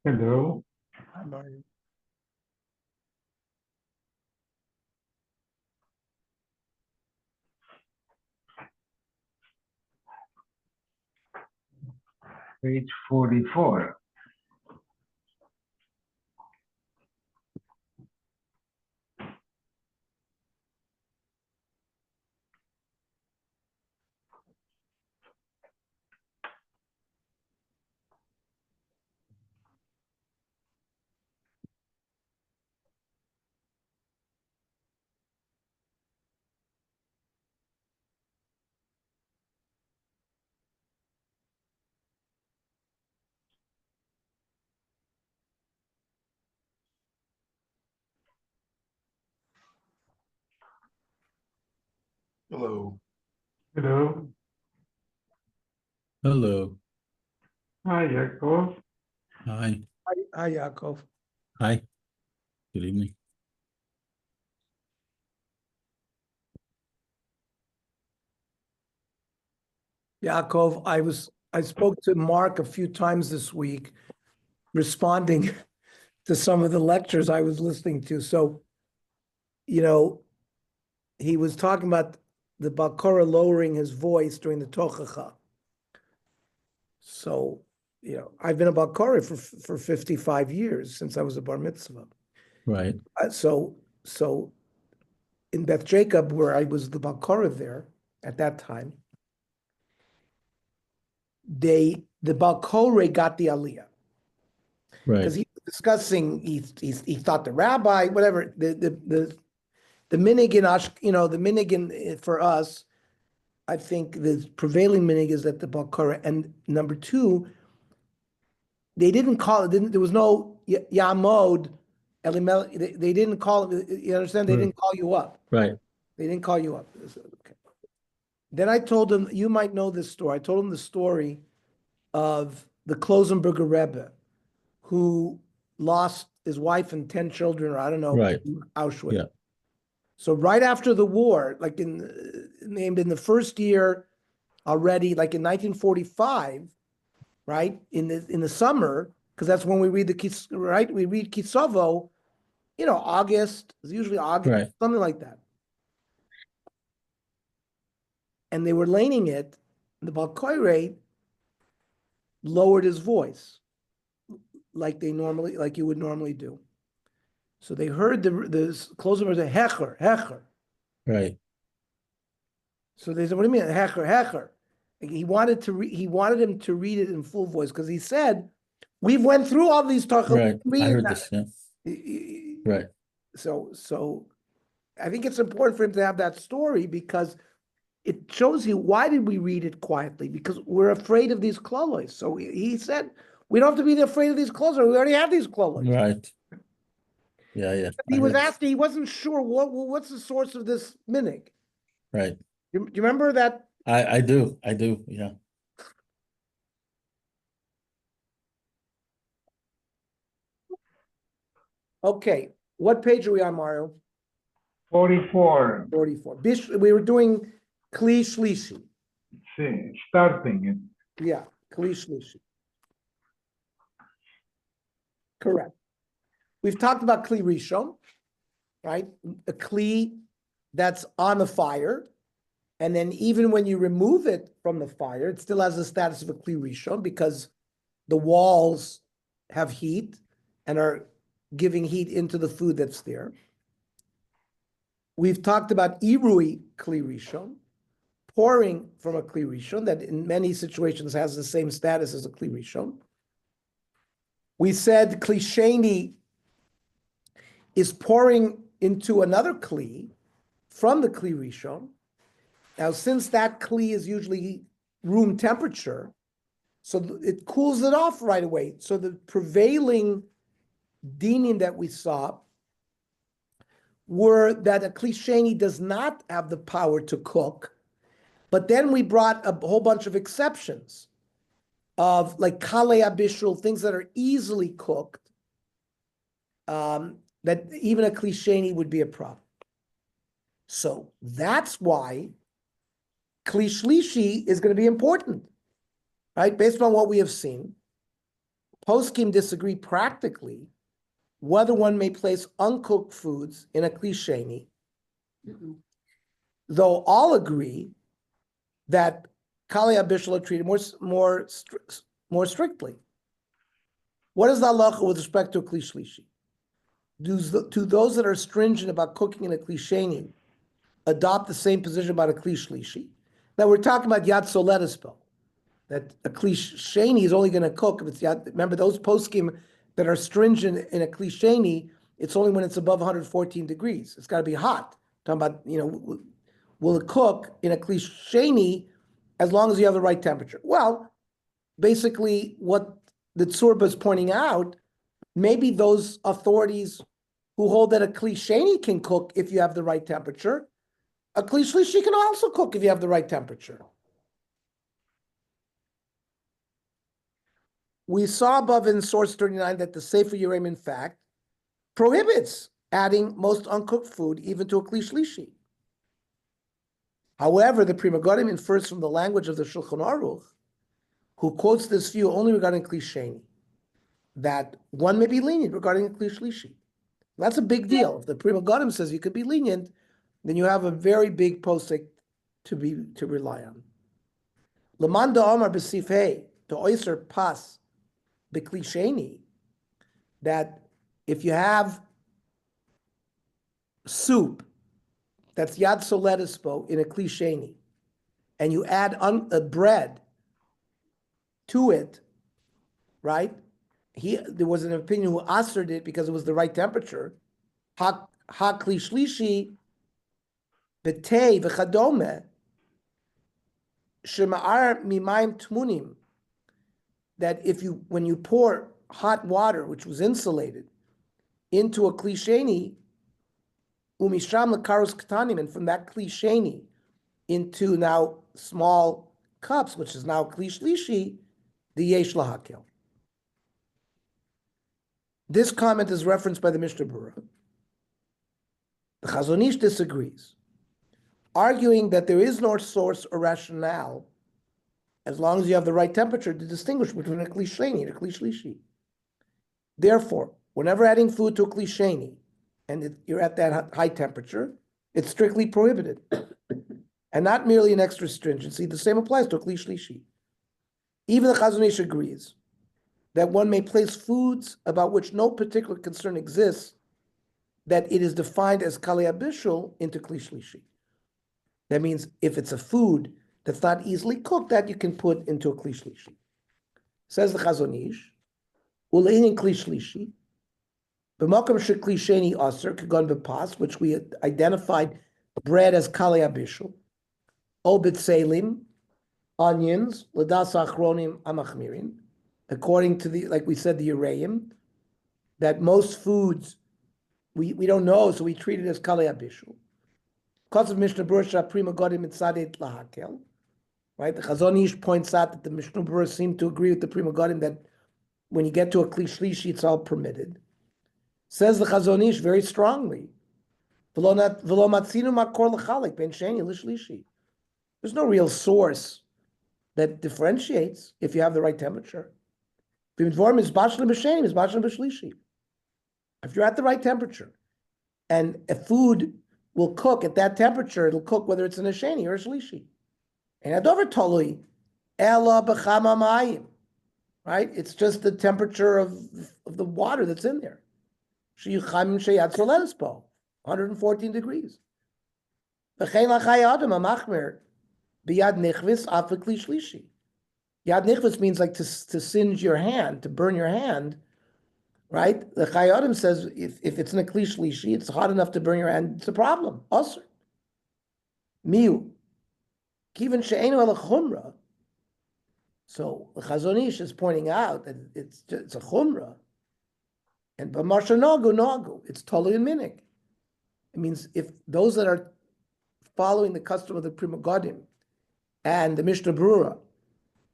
Hello. Hi, Mario. Page 44. Hello. Hello. Hello. Hi, Jacob. Hi. Hi, Yaakov. Hi. Good evening. Yaakov, I spoke to Mark a few times this week, responding to some of the lectures I was listening to. So, he was talking about the Bakora lowering his voice during the Tochacha. So, I've been a Bakora for 55 years since I was a bar mitzvah. Right. So in Beth Jacob, where I was the Bakora there at that time, the Bakore got the Aliyah. Right. Because he was discussing, he thought the rabbi, whatever, the minig in the minig for us, I think the prevailing minig is that the Bakara, and number two, they didn't call it, there was no Yamod, Elimelech, they didn't call it, you understand? They didn't call you up. Right. They didn't call you up. Okay. Then I told him, you might know this story. I told him the story of the Klosenberger Rebbe, who lost his wife and 10 children, or I don't know, Right. in Auschwitz. Yeah. So right after the war, like named in the first year already, like in 1945, right, in the summer, because that's when we read right? We read Kisovo, August, it's usually August, Right. something like that. And they were laning it, the Balkoire lowered his voice like you would normally do. So they heard the closer was a hecher. Right. So they said, "What do you mean, hecher?" He wanted him to read it in full voice because he said, "We've went through all these tachos." Right. I heard this. Yeah. Right. So I think it's important for him to have that story because it shows you why did we read it quietly? Because we're afraid of these klolos. So he said, "We don't have to be afraid of these klolos. We already have these klolos." Right. Yeah. Yeah. He was asking. He wasn't sure what's the source of this minig. Right. Do you remember that? I do. I do. Yeah. Okay, what page are we on, Mario? 44. 44. We were doing Kli Shlishi. Sí, starting it. Yeah, Kli Shlishi. Correct. We've talked about Kli Rishon, right? A Kli that's on the fire. And then even when you remove it from the fire, it still has the status of a Kli Rishon because the walls have heat and are giving heat into the food that's there. We've talked about Irui Kli Rishon, pouring from a Kli Rishon that in many situations has the same status as a Kli Rishon. We said Kli Sheni is pouring into another Kli from the Kli Rishon. Now, since that Kli is usually room temperature, so it cools it off right away. So the prevailing dinim that we saw were that a Kli Sheni does not have the power to cook, but then we brought a whole bunch of exceptions of like kale abishul, things that are easily cooked, that even a Kli Sheni would be a problem. So that's why Kli Shlishi is going to be important, right? Based on what we have seen. Poskim disagree practically whether one may place uncooked foods in a kli sheni, though all agree that kali abishal are treated more strictly. What is the halacha with respect to a kli shlishi? Do those that are stringent about cooking in a kli sheni adopt the same position about a kli shlishi? Now we're talking about yad soletispo, that a kli sheni is only going to cook if it's yad. Remember those poskim that are stringent in a kli sheni, it's only when it's above 114 degrees. It's got to be hot. Talking about, will it cook in a kli sheni as long as you have the right temperature? Well, basically what the Tzurba is pointing out, maybe those authorities who hold that a kli sheni can cook if you have the right temperature, a kli shlishi can also cook if you have the right temperature. We saw above in source 39 that the Sefer Yerim, in fact, prohibits adding most uncooked food even to a kli shlishi. However, the Pri Megadim infers from the language of the Shulchan Aruch, who quotes this view only regarding kli sheni, that one may be lenient regarding kli shlishi. That's a big deal. If the Pri Megadim says you could be lenient, then you have a very big posik to rely on. Leman da'amar b'sifhei to oyser pas b'kli sheni, that if you have soup that's yad soletispo in a kli sheni, and you add a bread to it, right? There was an opinion who answered it because it was the right temperature. Ha kli shlishi b'tei v'chadome shema'ar mimayim tmunim, that when you pour hot water, which was insulated, into a kli sheni, umisham lekaros katanim, and from that kli sheni into now small cups, which is now kli shlishi, the yesh lahakel. This comment is referenced by the Mishnah Berurah. The Chazon Ish disagrees, arguing that there is no source or rationale, as long as you have the right temperature, to distinguish between a kli sheni and a kli shlishi. Therefore, whenever adding food to a kli sheni, and you're at that high temperature, it's strictly prohibited. And not merely an extra stringency, the same applies to a kli shlishi. Even the Chazon Ish agrees that one may place foods about which no particular concern exists, that it is defined as kali abishul, into kli shlishi. That means if it's a food that's not easily cooked, that you can put into a kli shlishi. Says the Chazon Ish, uleinin kli shlishi, b'makom shekli sheni aser kagon b'pas, which we identified bread as kali abishul, o b'tselim, onions, l'das achronim amachmirin, according to like we said, the Yereim, that most foods we don't know, so we treat it as kali abishul. Because of Mishnah Berurah, Pri Megadim mitzadet lahakel, right? The Chazon Ish points out that the Mishnah Berurah seem to agree with the Pri Megadim that when you get to a kli shlishi, it's all permitted. Says the Chazon Ish very strongly, v'lo matzinu makor l'chalik ben sheni l'shlishi. There's no real source that differentiates if you have the right temperature. If you're at the right temperature, and a food will cook at that temperature, it'll cook whether it's in a sheni or a shlishi. And adover tolui ela b'chama mayim, right? It's just the temperature of the water that's in there. 114 degrees. Yad nichvis means like to singe your hand, to burn your hand, right? The Chai Adam says if it's in a kli shlishi, it's hot enough to burn your hand, it's a problem. Also, miu, kiven she'enu el chumra. So the Chazon Ish is pointing out that it's a chumra, and b'marsha nagu, it's totally in minig. It means if those that are following the custom of the Pri Megadim and the Mishnah Berurah,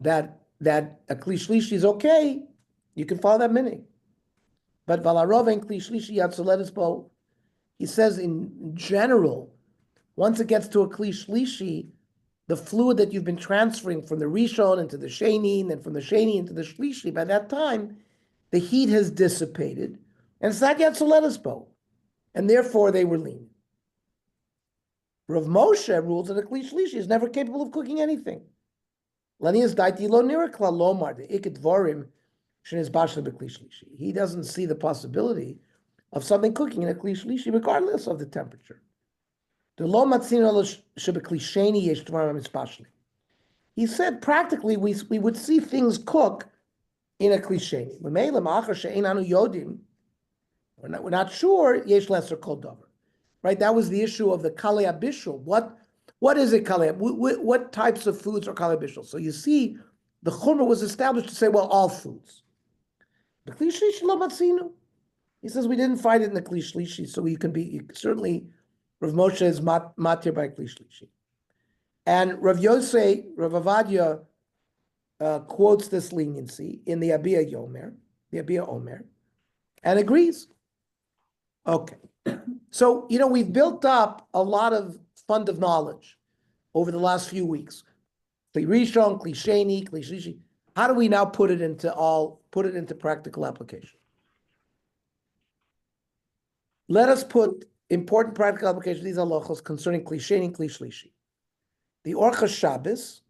that a kli shlishi is okay, you can follow that minig. But valarov and kli shlishi yad soletispo, he says in general, once it gets to a kli shlishi, the fluid that you've been transferring from the rishon into the sheni, and then from the sheni into the shlishi, by that time, the heat has dissipated, and it's not yet Soletispo, and therefore they were lenient. Rav Moshe rules that a Kli Shlishi is never capable of cooking anything. He doesn't see the possibility of something cooking in a Kli Shlishi regardless of the temperature. He said practically we would see things cook in a Kli Sheni. We're not sure, yesh lesser kol davar. Right? That was the issue of the kalei abishul. What is it kalei? What types of foods are kalei abishul? So you see, the chumrah was established to say, well, all foods. The kli shlishi lo matzinu. He says we didn't find it in the kli shlishi, so certainly Rav Moshe is matir by kli shlishi. And Rav Yosei, Rav Avadia quotes this leniency in the Abiyah Omer, and agrees. Okay. So, we've built up a lot of fund of knowledge over the last few weeks. Kli Rishon, Kli Sheni, Kli Shlishi. How do we now put it into practical application? Let us put important practical application, these halachos concerning Kli Sheni and Kli Shlishi. The Orcha Shabbos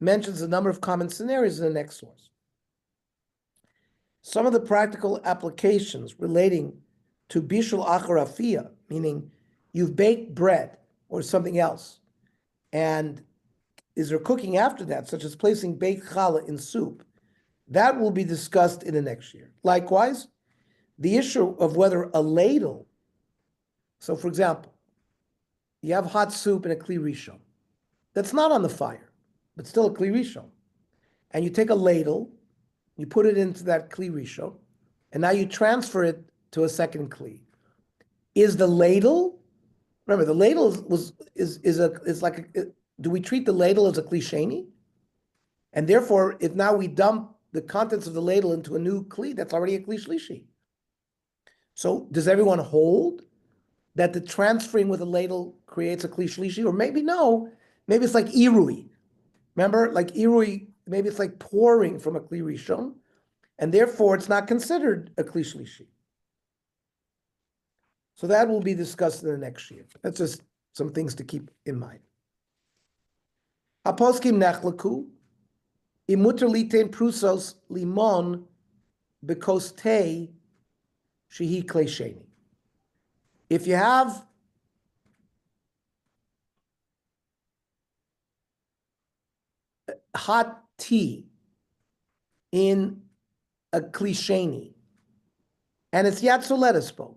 mentions a number of common scenarios in the next source. Some of the practical applications relating to bishul achar afiyah, meaning you've baked bread or something else, and is there cooking after that, such as placing baked challah in soup, that will be discussed in the next year. Likewise, the issue of whether a ladle, so for example, you have hot soup in a kli rishon, that's not on the fire, but still a kli rishon, and you take a ladle, you put it into that kli rishon, and now you transfer it to a second kli. Is the ladle? Remember, the ladle do we treat the ladle as a kli sheni? And therefore, if now we dump the contents of the ladle into a new kli, that's already a kli shlishi. So does everyone hold that the transferring with a ladle creates a kli shlishi? Or maybe no, maybe it's like irui. Remember, like irui, maybe it's like pouring from a kli rishon, and therefore it's not considered a kli shlishi. So that will be discussed in the next year. That's just some things to keep in mind. Aposkim nechlaku, imuter litain prusos limon bekoste shehi klei sheni. If you have hot tea in a kli sheni, and it's yatzoletispo,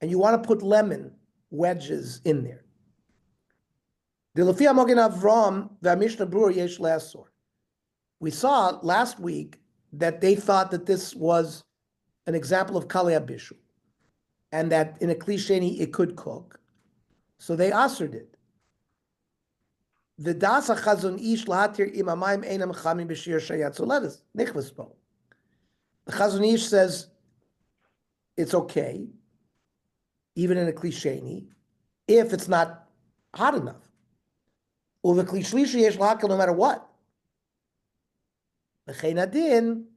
and you want to put lemon wedges in there. We saw last week that they thought that this was an example of kalei abishul, and that in a kli sheni it could cook, so they assered it. The dasa chazon ish lahatir imamayim einam chamin b'shir shayatzoletis nichvaspo. The chazon ish says it's okay, even in a kli sheni, if it's not hot enough. Or the kli shlishi yesh lahakel no matter what. L'chein adin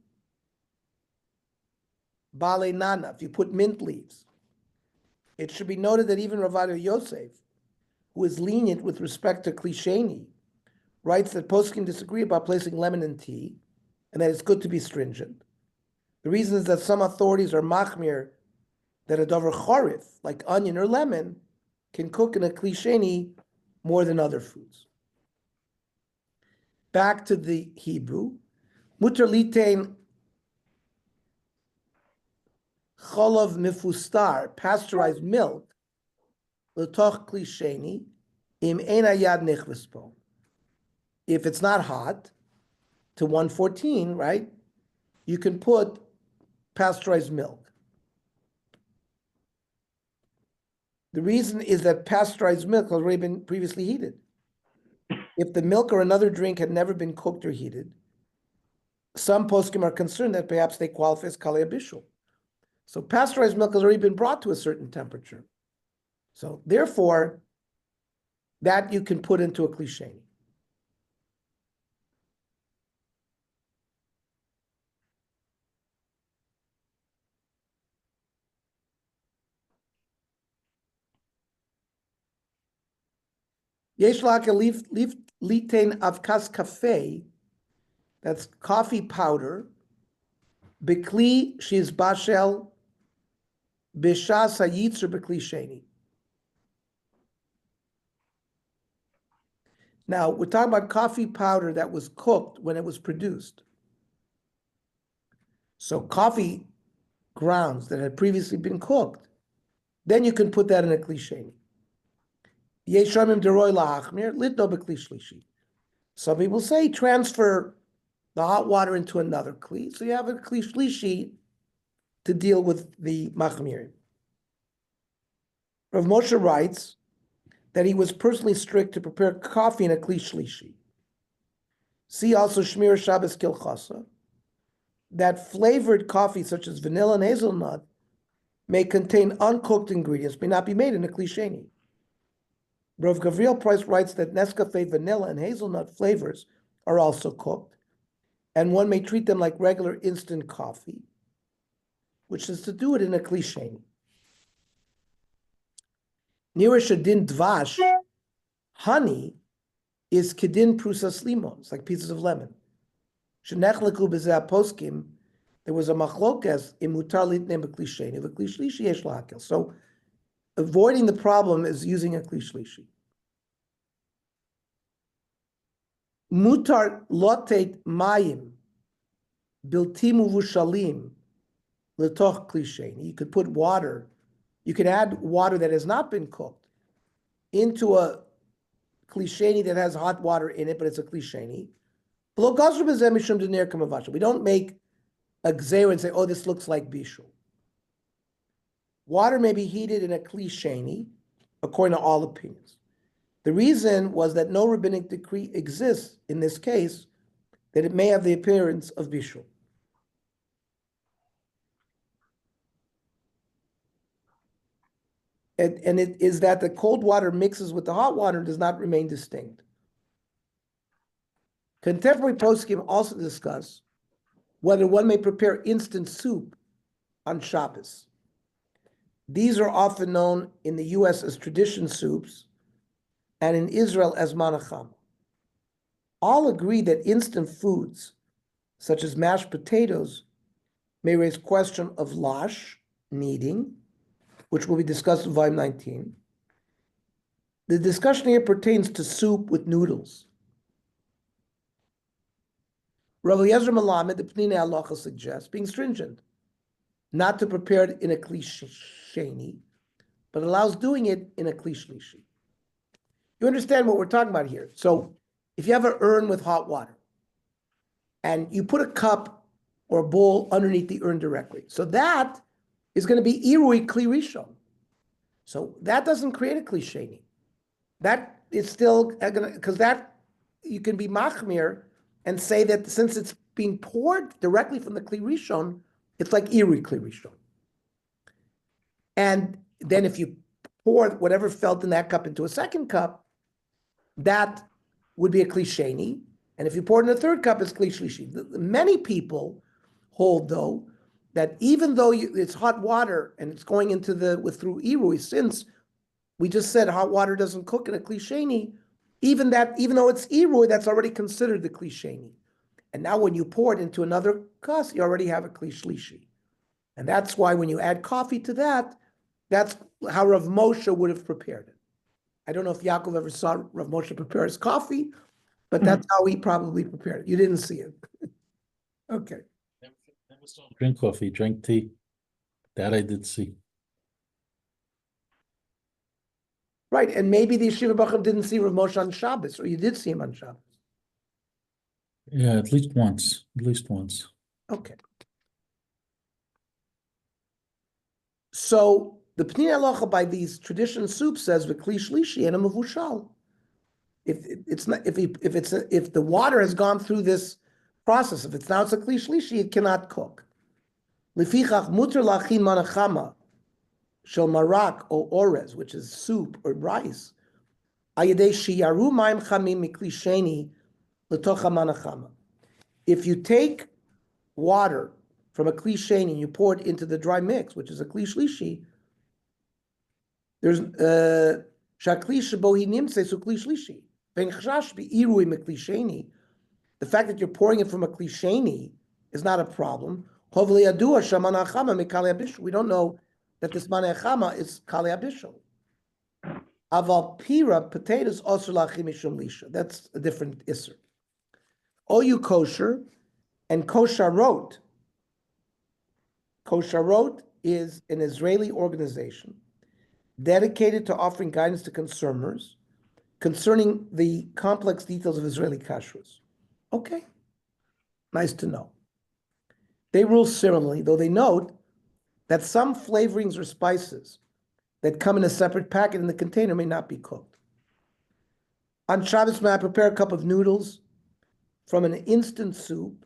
bale nana. If you put mint leaves, it should be noted that even Rav Yosef, who is lenient with respect to kli sheni, writes that poskim disagree about placing lemon in tea, and that it's good to be stringent. The reason is that some authorities are machmir that a davar chorif, like onion or lemon, can cook in a kli sheni more than other foods. Back to the Hebrew, muter litain cholov mifustar, pasteurized milk, l'toch kli sheni, im ein hayad nichvespo. If it's not hot, to 114, right, you can put pasteurized milk. The reason is that pasteurized milk has already been previously heated. If the milk or another drink had never been cooked or heated, some poskim are concerned that perhaps they qualify as kalei abishul. So pasteurized milk has already been brought to a certain temperature. So therefore, that you can put into a kli sheni. Yesh la'akel litain avkas cafe, that's coffee powder, bekli shiz bashel bishas hayitzur bekli sheni. Now, we're talking about coffee powder that was cooked when it was produced. So coffee grounds that had previously been cooked, then you can put that in a kli sheni. Yeshamim deroi la'achmir litno bekli shlishi. Some people say transfer the hot water into another kli, so you have a kli shlishi to deal with the machmir. Rav Moshe writes that he was personally strict to prepare coffee in a kli shlishi. See also Shmir Shabbos Kilchasa, that flavored coffee such as vanilla and hazelnut may contain uncooked ingredients, may not be made in a kli sheni. Rav Gavriel Price writes that Nescafe vanilla and hazelnut flavors are also cooked, and one may treat them like regular instant coffee, which is to do it in a kli sheni. Nira shadin dvash, honey, is kedin prusas limon. It's like pieces of lemon. Shenechleku b'zeh poskim, there was a machlokes imutar litnem b'kli sheni, v'kli shlishi yesh lahakel. So avoiding the problem is using a kli shlishi. Mutar lotet mayim bilti muvushalim letoch kli sheni. You could put water. You could add water that has not been cooked into a kli sheni that has hot water in it, but it's a kli sheni. We don't make a gzeir and say, oh, this looks like bishul. Water may be heated in a kli sheni, according to all opinions. The reason was that no rabbinic decree exists in this case that it may have the appearance of bishul. And it is that the cold water mixes with the hot water and does not remain distinct. Contemporary poskim also discuss whether one may prepare instant soup on Shabbos. These are often known in the U.S. as tradition soups and in Israel as manacham. All agree that instant foods, such as mashed potatoes, may raise question of lash, kneading, which will be discussed in volume 19. The discussion here pertains to soup with noodles. Rav Eliezer Melamed, the Pnei Halacha, suggests being stringent, not to prepare it in a kli sheni, but allows doing it in a kli shlishi. You understand what we're talking about here? So if you have an urn with hot water, and you put a cup or a bowl underneath the urn directly, so that is going to be irui kli rishon. So that doesn't create a kli sheni. That is still going to, because that, you can be machmir and say that since it's being poured directly from the kli rishon, it's like irui kli rishon. And then if you pour whatever felt in that cup into a second cup, that would be a kli sheni. And if you pour it in a third cup, it's kli shlishi. Many people hold, though, that even though it's hot water and it's going into through irui, since we just said hot water doesn't cook in a kli sheni, even though it's irui, that's already considered the kli sheni. And now when you pour it into another kas, you already have a kli shlishi. And that's why when you add coffee to that, that's how Rav Moshe would have prepared it. I don't know if Yaakov ever saw Rav Moshe prepare his coffee, but that's how he probably prepared it. You didn't see it. Okay. Drink coffee, drink tea. That I did see. Right, and maybe the Yeshiva Bacham didn't see Rav Moshe on Shabbos, or you did see him on Shabbos. Yeah, at least once. At least once. Okay. So the Pnei Halacha by these tradition soups says v'kli shlishi and a mavushal. If the water has gone through this process, if it's now it's a kli shlishi, it cannot cook. Lefichach muter lachin manachama shel marak or orez, which is soup or rice. Ayedei shiyaru mayim chamim mikli sheni letocha manachama. If you take water from a kli sheni and you pour it into the dry mix, which is a kli shlishi, there's שהכלי שבו היא נמצאת הוא כלי שלישי. ואין חשש בעירוי מכלי שני. The fact that you're pouring it from a kli sheni is not a problem. Hopefully, yadua shamana achama mikali abishul. We don't know that this mana achama is kali abishul. Aval pira, potatoes also lachim mishum lisha. That's a different isser. Oyu kosher and kosharot. Kosharot is an Israeli organization dedicated to offering guidance to consumers concerning the complex details of Israeli kashrus. Okay, nice to know. They rule similarly, though they note that some flavorings or spices that come in a separate packet in the container may not be cooked. On Shabbos, may I prepare a cup of noodles from an instant soup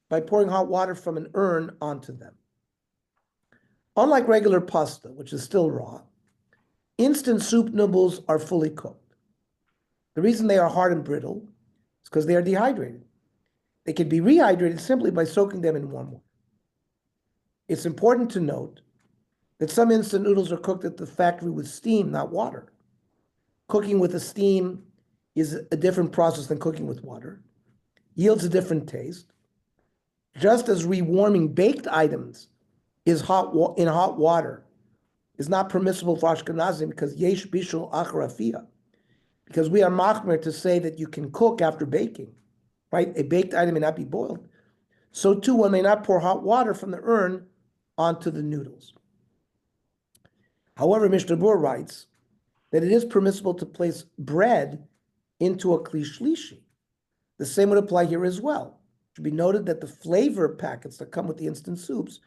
by pouring hot water from an urn onto them. Unlike regular pasta, which is still raw, instant soup noodles are fully cooked. The reason they are hard and brittle is because they are dehydrated. They can be rehydrated simply by soaking them in warm water. It's important to note that some instant noodles are cooked at the factory with steam, not water. Cooking with a steam is a different process than cooking with water, yields a different taste. Just as rewarming baked items is in hot water is not permissible for Ashkenazim because yesh bishul acharafia, because we are machmer to say that you can cook after baking, right? A baked item may not be boiled. So too, one may not pour hot water from the urn onto the noodles. However, Mishnah Bur writes that it is permissible to place bread into a kli shlishi. The same would apply here as well. It should be noted that the flavor packets that come with the instant soups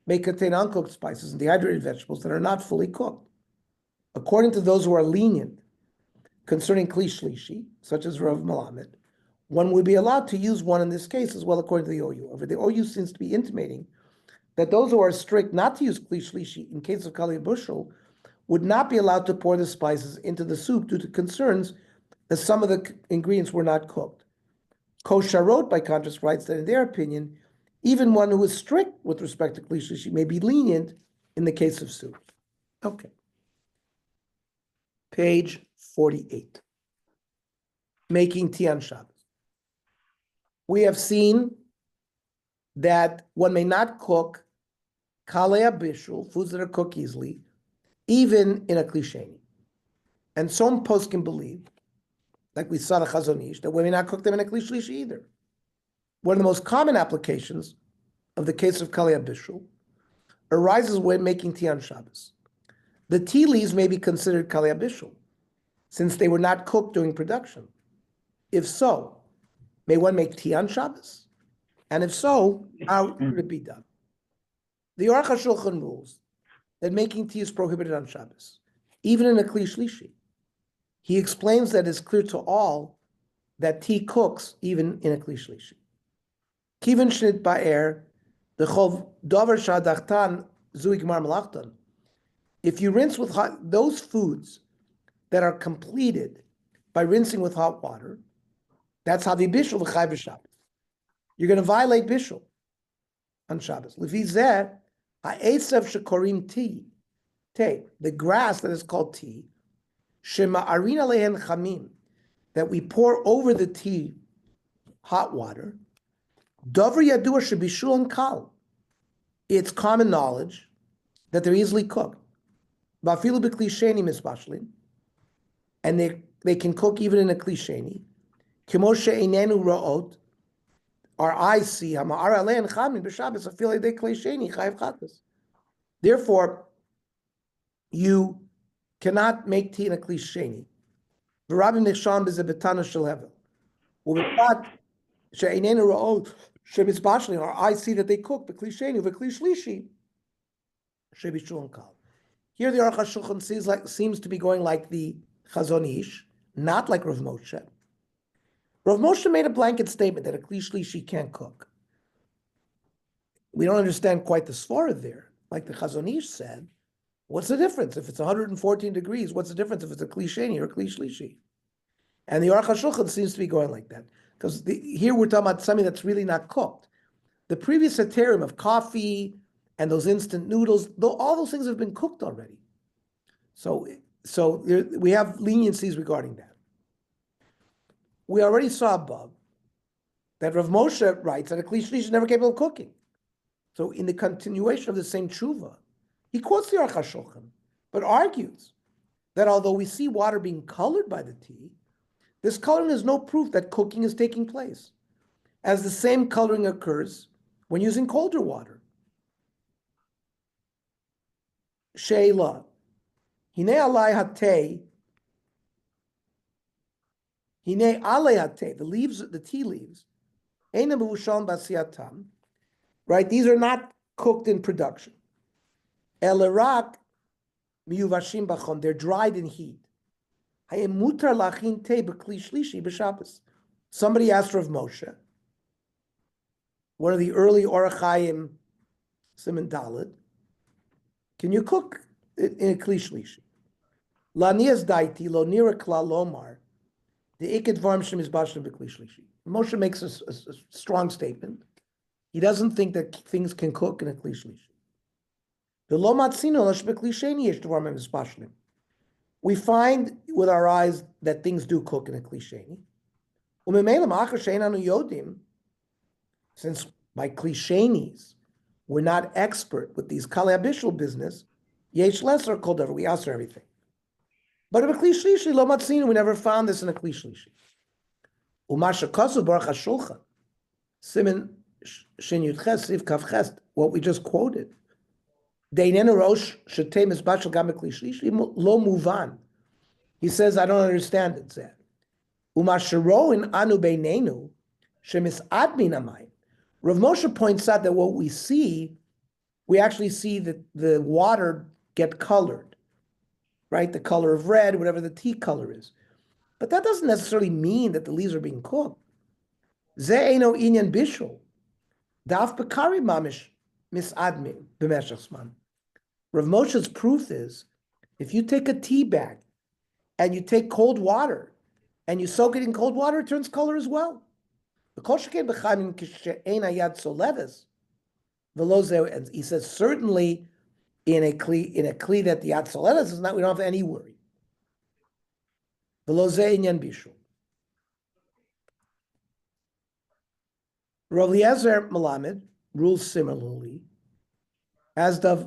may contain uncooked spices and dehydrated vegetables that are not fully cooked. According to those who are lenient concerning kli shlishi, such as Rav Melamed, one would be allowed to use one in this case as well, according to the OU. However, the OU seems to be intimating that those who are strict not to use kli shlishi in case of kali bushel would not be allowed to pour the spices into the soup due to concerns that some of the ingredients were not cooked. Kosharot, by contrast, writes that in their opinion, even one who is strict with respect to kli shlishi may be lenient in the case of soup. Okay. Page 48. Making tea on Shabbos. We have seen that one may not cook kalei bishul, foods that are cooked easily, even in a kli sheni. And some poskim believe, like we saw the Chazon Ish, that we may not cook them in a kli shlishi either. One of the most common applications of the case of kalei bishul arises when making tea on Shabbos. The tea leaves may be considered kalei bishul, since they were not cooked during production. If so, may one make tea on Shabbos? And if so, how could it be done? The Aruch HaShulchan rules that making tea is prohibited on Shabbos, even in a kli shlishi. He explains that it's clear to all that tea cooks even in a kli shlishi. Kiven shnit ba'er, the chov dover shadachtan zui gmar melachtan. If you rinse with hot, those foods that are completed by rinsing with hot water, that's how the bishul v'chai b'Shabbos. You're going to violate bishul on Shabbos. Lefi zeh ha'esav shekorim tea, the grass that is called tea, shema'arin alehen chamim, that we pour over the tea hot water. Dover yadua shebishul and kal. It's common knowledge that they're easily cooked. Vafilu b'kli sheni misbashlin, and they can cook even in a kli sheni. Kimo she'einenu ra'ot, our eyes see, hama'ar alein chamin b'Shabbos afilei de kli sheni chayiv chatas. Therefore, you cannot make tea in a kli sheni. V'rabim nechsham b'zeh betana shel hevel. U'v'pat she'einenu ra'ot she'mitzbashlin, our eyes see that they cook b'kli sheni v'kli shlishi she'bishul and kal. Here the Aruch HaShulchan seems to be going like the Chazon Ish, not like Rav Moshe. Rav Moshe made a blanket statement that a kli shlishi can't cook. We don't understand quite the svara there. Like the Chazon Ish said, what's the difference? If it's 114 degrees, what's the difference if it's a kli sheni or a kli shlishi? And the Aruch HaShulchan seems to be going like that. Because here we're talking about something that's really not cooked. The previous heterim of coffee and those instant noodles, all those things have been cooked already. So So we have leniencies regarding that. We already saw above that Rav Moshe writes that a Kli Shlishi is never capable of cooking. So in the continuation of the same tshuva, he quotes the Aruch HaShulchan, but argues that although we see water being colored by the tea, this coloring is no proof that cooking is taking place, as the same coloring occurs when using colder water. Sheila, hine alai hatei, hine alei hatei, the leaves, the tea leaves, eina mevushal basiatam, right? These are not cooked in production. Elerak miyuvashim bachom, they're dried in heat. Hayem mutar lachin tei b'kli shlishi b'Shabbos. Somebody asked Rav Moshe, one of the early Orach Chaim Siman Daled, can you cook in a Kli Shlishi? Lanias daiti lo nira klal lomar, the iked varm shem is bashim b'Kli Shlishi. Moshe makes a strong statement. He doesn't think that things can cook in a Kli Shlishi. The lo matzino lash b'Kli Sheni yesh dvar mem is bashim. We find with our eyes that things do cook in a Kli Sheni. U'memeilam achar she'enanu yodim, since by Kli Shenis, we're not expert with these Kali Abishul business, yesh lesser kol davar, we answer everything. But in a Kli Shlishi, lo matzino, we never found this in a Kli Shlishi. Umasha kosu baruch HaShulchan, simen shin yud ches, siv kav ches, what we just quoted. Deinenu rosh shetem is bashal gam Kli Shlishi, lo muvan. He says, I don't understand it, Zed. Umasharo in anu beinenu, shemis admin amayim. Rav Moshe points out that what we see, we actually see that the water get colored, right? The color of red, whatever the tea color is. But that doesn't necessarily mean that the leaves are being cooked. Ze eino inyan bishul. Daf bekari mamish misadmin b'meshach zman. Rav Moshe's proof is, if you take a tea bag and you take cold water and you soak it in cold water, it turns color as well. And he says, certainly in a kli that the yad soledes is not, we don't have any worry. Rav Eliezer Melamed rules similarly, as does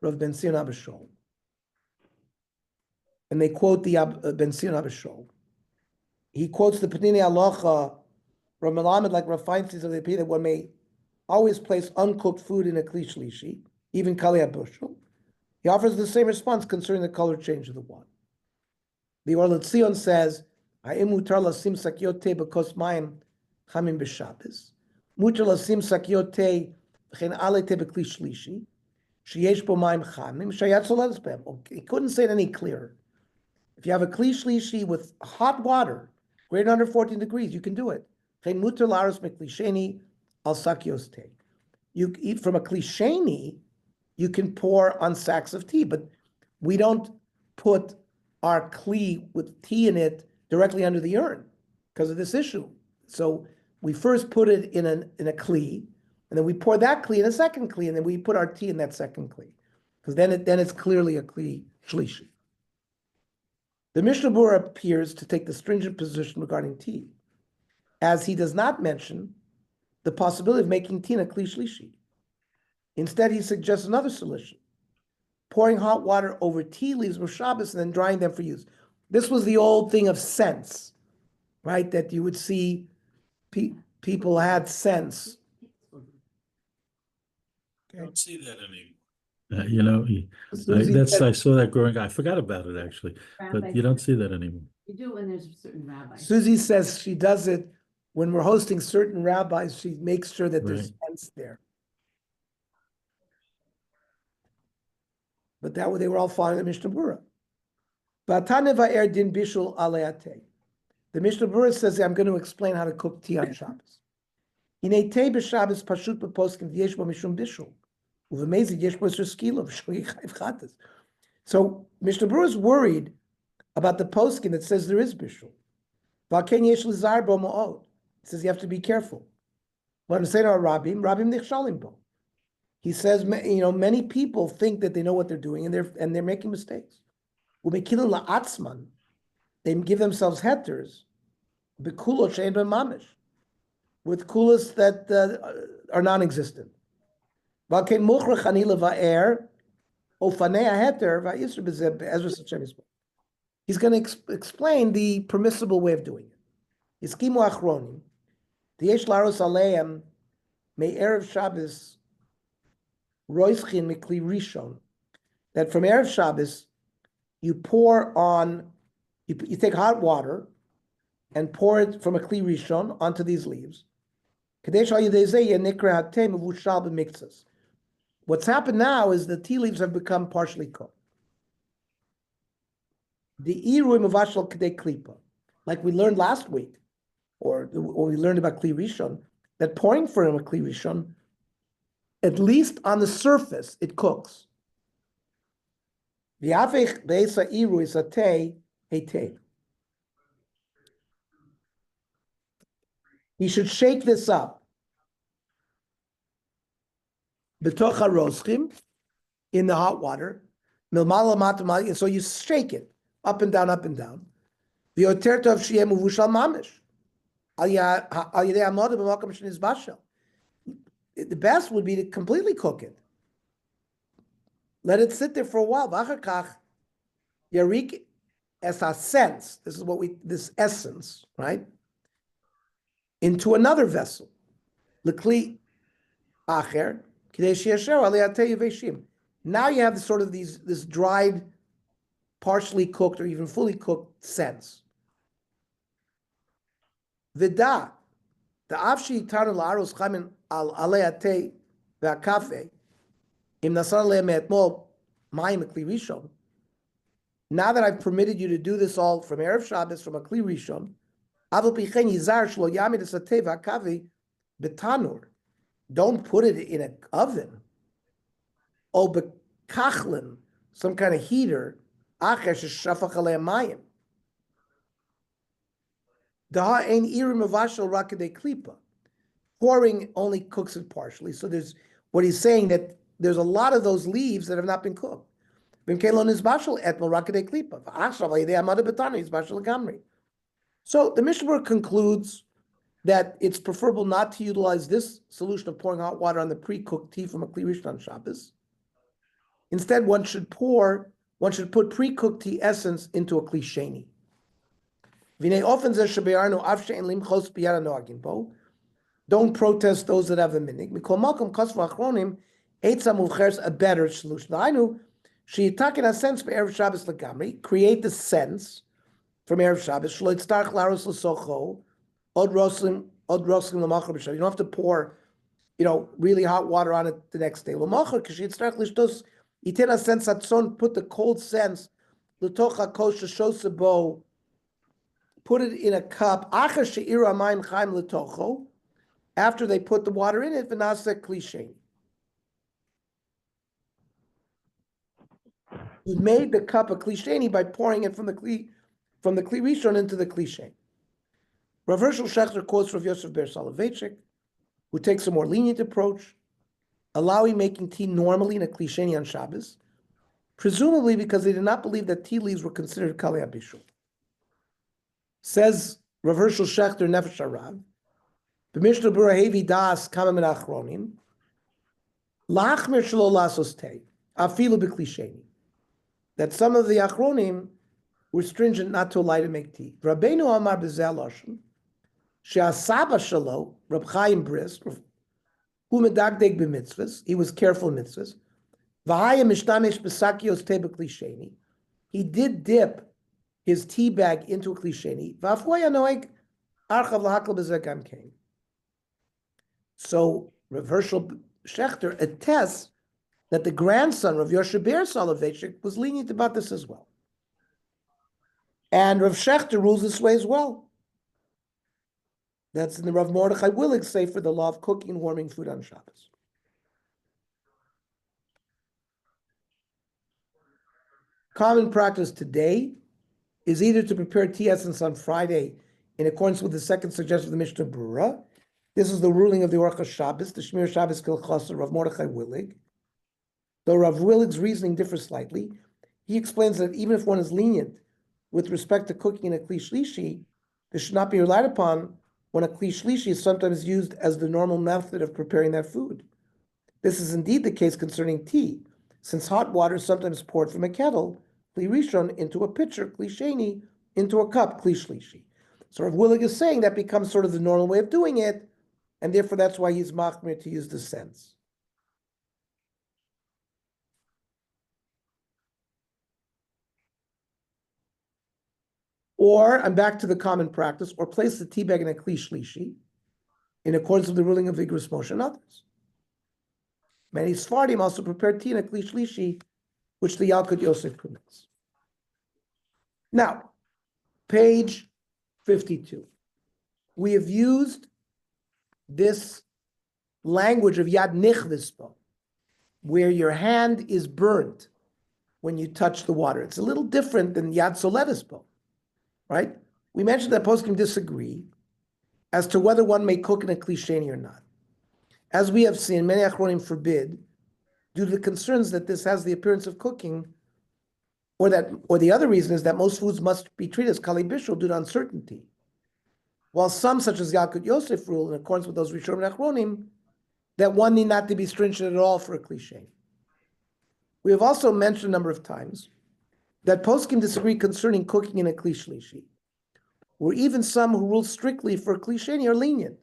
Rav Ben Sion Abishol. And they quote the Ben Sion Abishol. He quotes the Penini Halacha, Rav Melamed, like Rav Feinstein of the opinion that one may always place uncooked food in a Kli Shlishi, even Kali Abushel. He offers the same response concerning the color change of the water. The Or L'Tzion says, "Ha'im mutar lasim sakiot teh b'kos mayim chamim b'Shabbos. Mutar lasim sakiot teh v'chein ale teh b'Kli Shlishi, sheyesh bo mayim chamim, shayat soledes b'hem." He couldn't say it any clearer. If you have a Kli Shlishi with hot water, greater than 114 degrees, you can do it. You eat from a Kli Sheni, you can pour on sacks of tea, but we don't put our Kli with tea in it directly under the urn because of this issue. So we first put it in a Kli, and then we pour that Kli in a second Kli, and then we put our tea in that second Kli, because then it's clearly a Kli Shlishi. The Mishnah Berurah appears to take the stringent position regarding tea, as he does not mention the possibility of making tea in a Kli Shlishi. Instead, he suggests another solution: pouring hot water over tea leaves for Shabbos and then drying them for use. This was the old thing of scents, right? That you would see people had scents. I don't see that anymore. Susie I said- saw that growing up. I forgot about it actually, but Rabbi you don't says- see that anymore. You do when there's a certain rabbi. Susie says she does it when we're hosting certain rabbis. She makes sure that there's scents there. But that way they were all following the Mishnah Berurah. Din bishul aleate. The Mishnah Berurah says, I'm going to explain how to cook tea on Shabbos. Hinei tei b'Shabbos pashut b'poskim v'yesh bo mishum bishul. Uv'mezid yesh bo skilo v'shli chayv chatas. So Mishnah Berurah is worried about the poskim that says there is bishul. V'alken yesh l'zar bo ma'od. It says you have to be careful. What I'm saying to our Rabbim nichshalim bo. He says, many people think that they know what they're doing, and they're making mistakes. Umekilin la'atzman, they give themselves hetters, bekulo she'en b'mamish, with kulas that are non-existent. V'alkein muchrach ani leva'er, ofanei heter va'yisr b'zeh be'ezras Hashem yisrael. He's going to explain the permissible way of doing it. Yiskimu achronim, T'yesh laros aleim me'erev Shabbos roischin mikli rishon, that from erev Shabbos you pour on, you take hot water and pour it from a kli rishon onto these leaves. Kadesh al yedei zeh yeh nikra hateh mevushal b'miktzas. What's happened now is the tea leaves have become partially cooked. The irui mavashal kedei klipa, like we learned last week, or we learned about kli rishon, that pouring from a kli rishon, at least on the surface, it cooks. V'yafech beisa irui satei hetei. He should shake this up. B'toch haroschim, in the hot water, milmala matamali, and so you shake it up and down, up and down. V'yoter tov sheyeh mevushal mamish. The best would be to completely cook it. Let it sit there for a while. Yarik as a sense. This is this essence, right? Into another vessel. L'kli acher. Now you have this dried, partially cooked, or even fully cooked sense. Vida, the afshi tar la'aros chamin al aleate ve'akafe im nasar le'metmol ma'im kli rishon. Now that I've permitted you to do this all from erev Shabbos, from a kli rishon, avol pichen yizar shlo yamid esatei ve'akafe betanur. Don't put it in an oven. O bekachlin, some kind of heater. Acher sheshafach alei mayim. Daha ein irim mavashal rakadei klipa. Pouring only cooks it partially. So there's what he's saying, that there's a lot of those leaves that have not been cooked. So the Mishnah concludes that it's preferable not to utilize this solution of pouring hot water on the pre-cooked tea from a kli rishon on Shabbos. Instead, one should put pre-cooked tea essence into a kli sheni. Don't protest those that have the minig. A better solution. Create the sense from Erev Shabbos. You don't have to pour, really hot water on it the next day. Put the cold sense, put it in a cup. After they put the water in it, he made the cup a klisheni by pouring it from the kli rishon into the klisheni. Rav Hershel Shechter quotes Rav Yosef Ber Soloveitchik, who takes a more lenient approach, allowing making tea normally in a klisheni on Shabbos, presumably because they did not believe that tea leaves were considered kalei abishul. Says Rav Hershel Shechter Nefesh Harav, b'mishnah berurah hevi das kama min achronim, lachmir shelo lasos tei, afilu b'klisheni. That some of the achronim were stringent not to allow to make tea. Rabbeinu Amar b'zeh lashon, she'asaba shelo, Reb Chaim Brisk, hu medagdeg b'mitzvahs, he was careful in mitzvahs. V'haya mishtamesh b'sakios tei b'klisheni, he did dip his tea bag into a klisheni. V'afloya noeg archav lahakal b'zeh gam kein. So Rav Hershel Shechter attests that the grandson of Yoshe Ber Soloveitchik was lenient about this as well. And Rav Shechter rules this way as well. That's in the Rav Mordechai Willig Sefer, the law of cooking and warming food on Shabbos. Common practice today is either to prepare tea essence on Friday in accordance with the second suggestion of the Mishnah Berurah. This is the ruling of the Orchos Shabbos, the Shmir Shabbos Kilchos of Rav Mordechai Willig. Though Rav Willig's reasoning differs slightly, he explains that even if one is lenient with respect to cooking in a kli shlishi, this should not be relied upon when a kli shlishi is sometimes used as the normal method of preparing that food. This is indeed the case concerning tea, since hot water is sometimes poured from a kettle, kli rishon, into a pitcher, kli sheni, into a cup, kli shlishi. So Rav Willig is saying that becomes sort of the normal way of doing it, and therefore that's why he's machmir to use the sense. Or, I'm back to the common practice, or place the tea bag in a kli shlishi, in accordance with the ruling of vigorous Moshe and others. Many Sfardim also prepare tea in a kli shlishi, which the Yalkut Yosef permits. Now, page 52. We have used this language of Yad Nichvispo, where your hand is burnt when you touch the water. It's a little different than Yad Soletispo, right? We mentioned that poskim disagree as to whether one may cook in a klisheni or not. As we have seen, many achronim forbid, due to the concerns that this has the appearance of cooking, or the other reason is that most foods must be treated as kali bishul due to uncertainty. While some, such as Yalkut Yosef, rule in accordance with those Rishonim and Achronim, that one need not to be stringent at all for a cliche. We have also mentioned a number of times that poskim disagree concerning cooking in a klishlishi, or even some who rule strictly for a klisheni are lenient.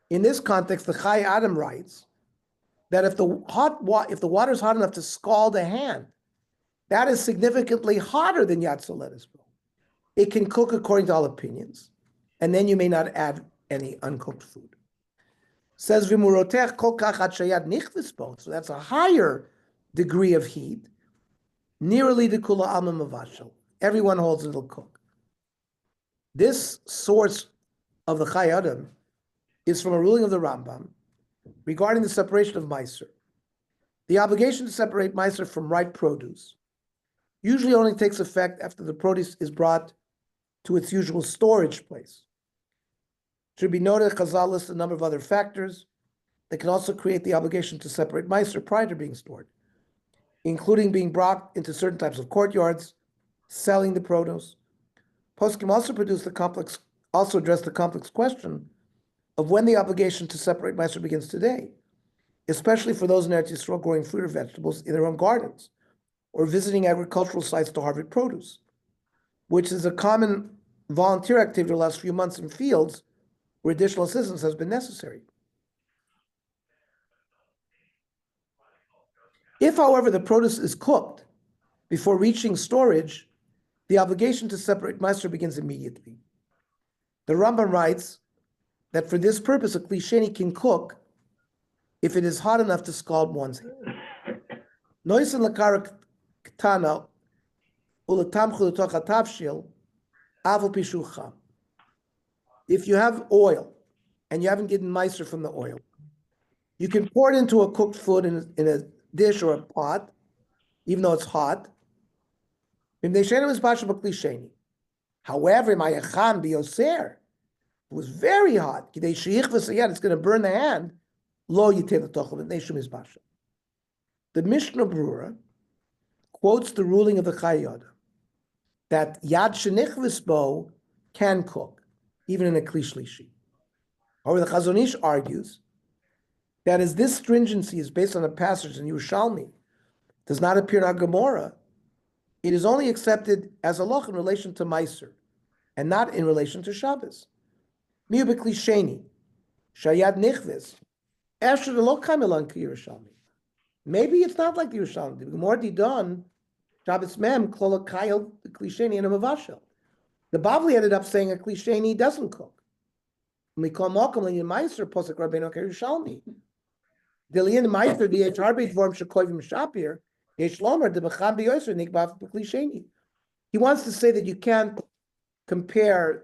In this context, the Chai Adam writes that if the water is hot enough to scald a hand, that is significantly hotter than Yad Soletispo. It can cook according to all opinions, and then you may not add any uncooked food. Says V'murotech kol kach ad shayad nichvispo, so that's a higher degree of heat. Nearly the kula alma mavashel. Everyone holds it'll cook. This source of the Chai Adam is from a ruling of the Rambam regarding the separation of Meiser. The obligation to separate Meiser from ripe produce usually only takes effect after the produce is brought to its usual storage place. It should be noted, Chazal lists a number of other factors that can also create the obligation to separate Meiser prior to being stored, including being brought into certain types of courtyards, selling the produce. Poskim also address the complex question of when the obligation to separate Meiser begins today, especially for those in Eretz Yisrael growing fruit or vegetables in their own gardens, or visiting agricultural sites to harvest produce, which is a common volunteer activity the last few months in fields where additional assistance has been necessary. If, however, the produce is cooked before reaching storage, the obligation to separate Meiser begins immediately. The Rambam writes that for this purpose, a klisheni can cook if it is hot enough to scald one's hand. Noisin lakara ketana ulatamchu l'toch hatavshil avol pishucha. If you have oil and you haven't gotten Meiser from the oil, you can pour it into a cooked food in a dish or a pot, even though it's hot. However, it was very hot. It's going to burn the hand. The Mishnah Brura quotes the ruling of the Chayyodah that Yad Shenichvisbo can cook, even in a Kli Shlishi. However, the Chazon Ish argues that as this stringency is based on a passage in Yerushalmi, does not appear in our Gemara, it is only accepted as a loch in relation to Meiser, and not in relation to Shabbos. Miu b'klisheni, shayad nichvis, after the lo kamelan ki Yerushalmi. Maybe it's not like the Yerushalmi. The Gemara didon, Shabbos mem klola kayel the klisheni and a mavashel. The Bavli ended up saying a klisheni doesn't cook. Mikol mokum l'yin Meiser posek Rabbeinu Yerushalmi. Delian Meiser the harbe dvorm shekoyvim shapir. He wants to say that you can't compare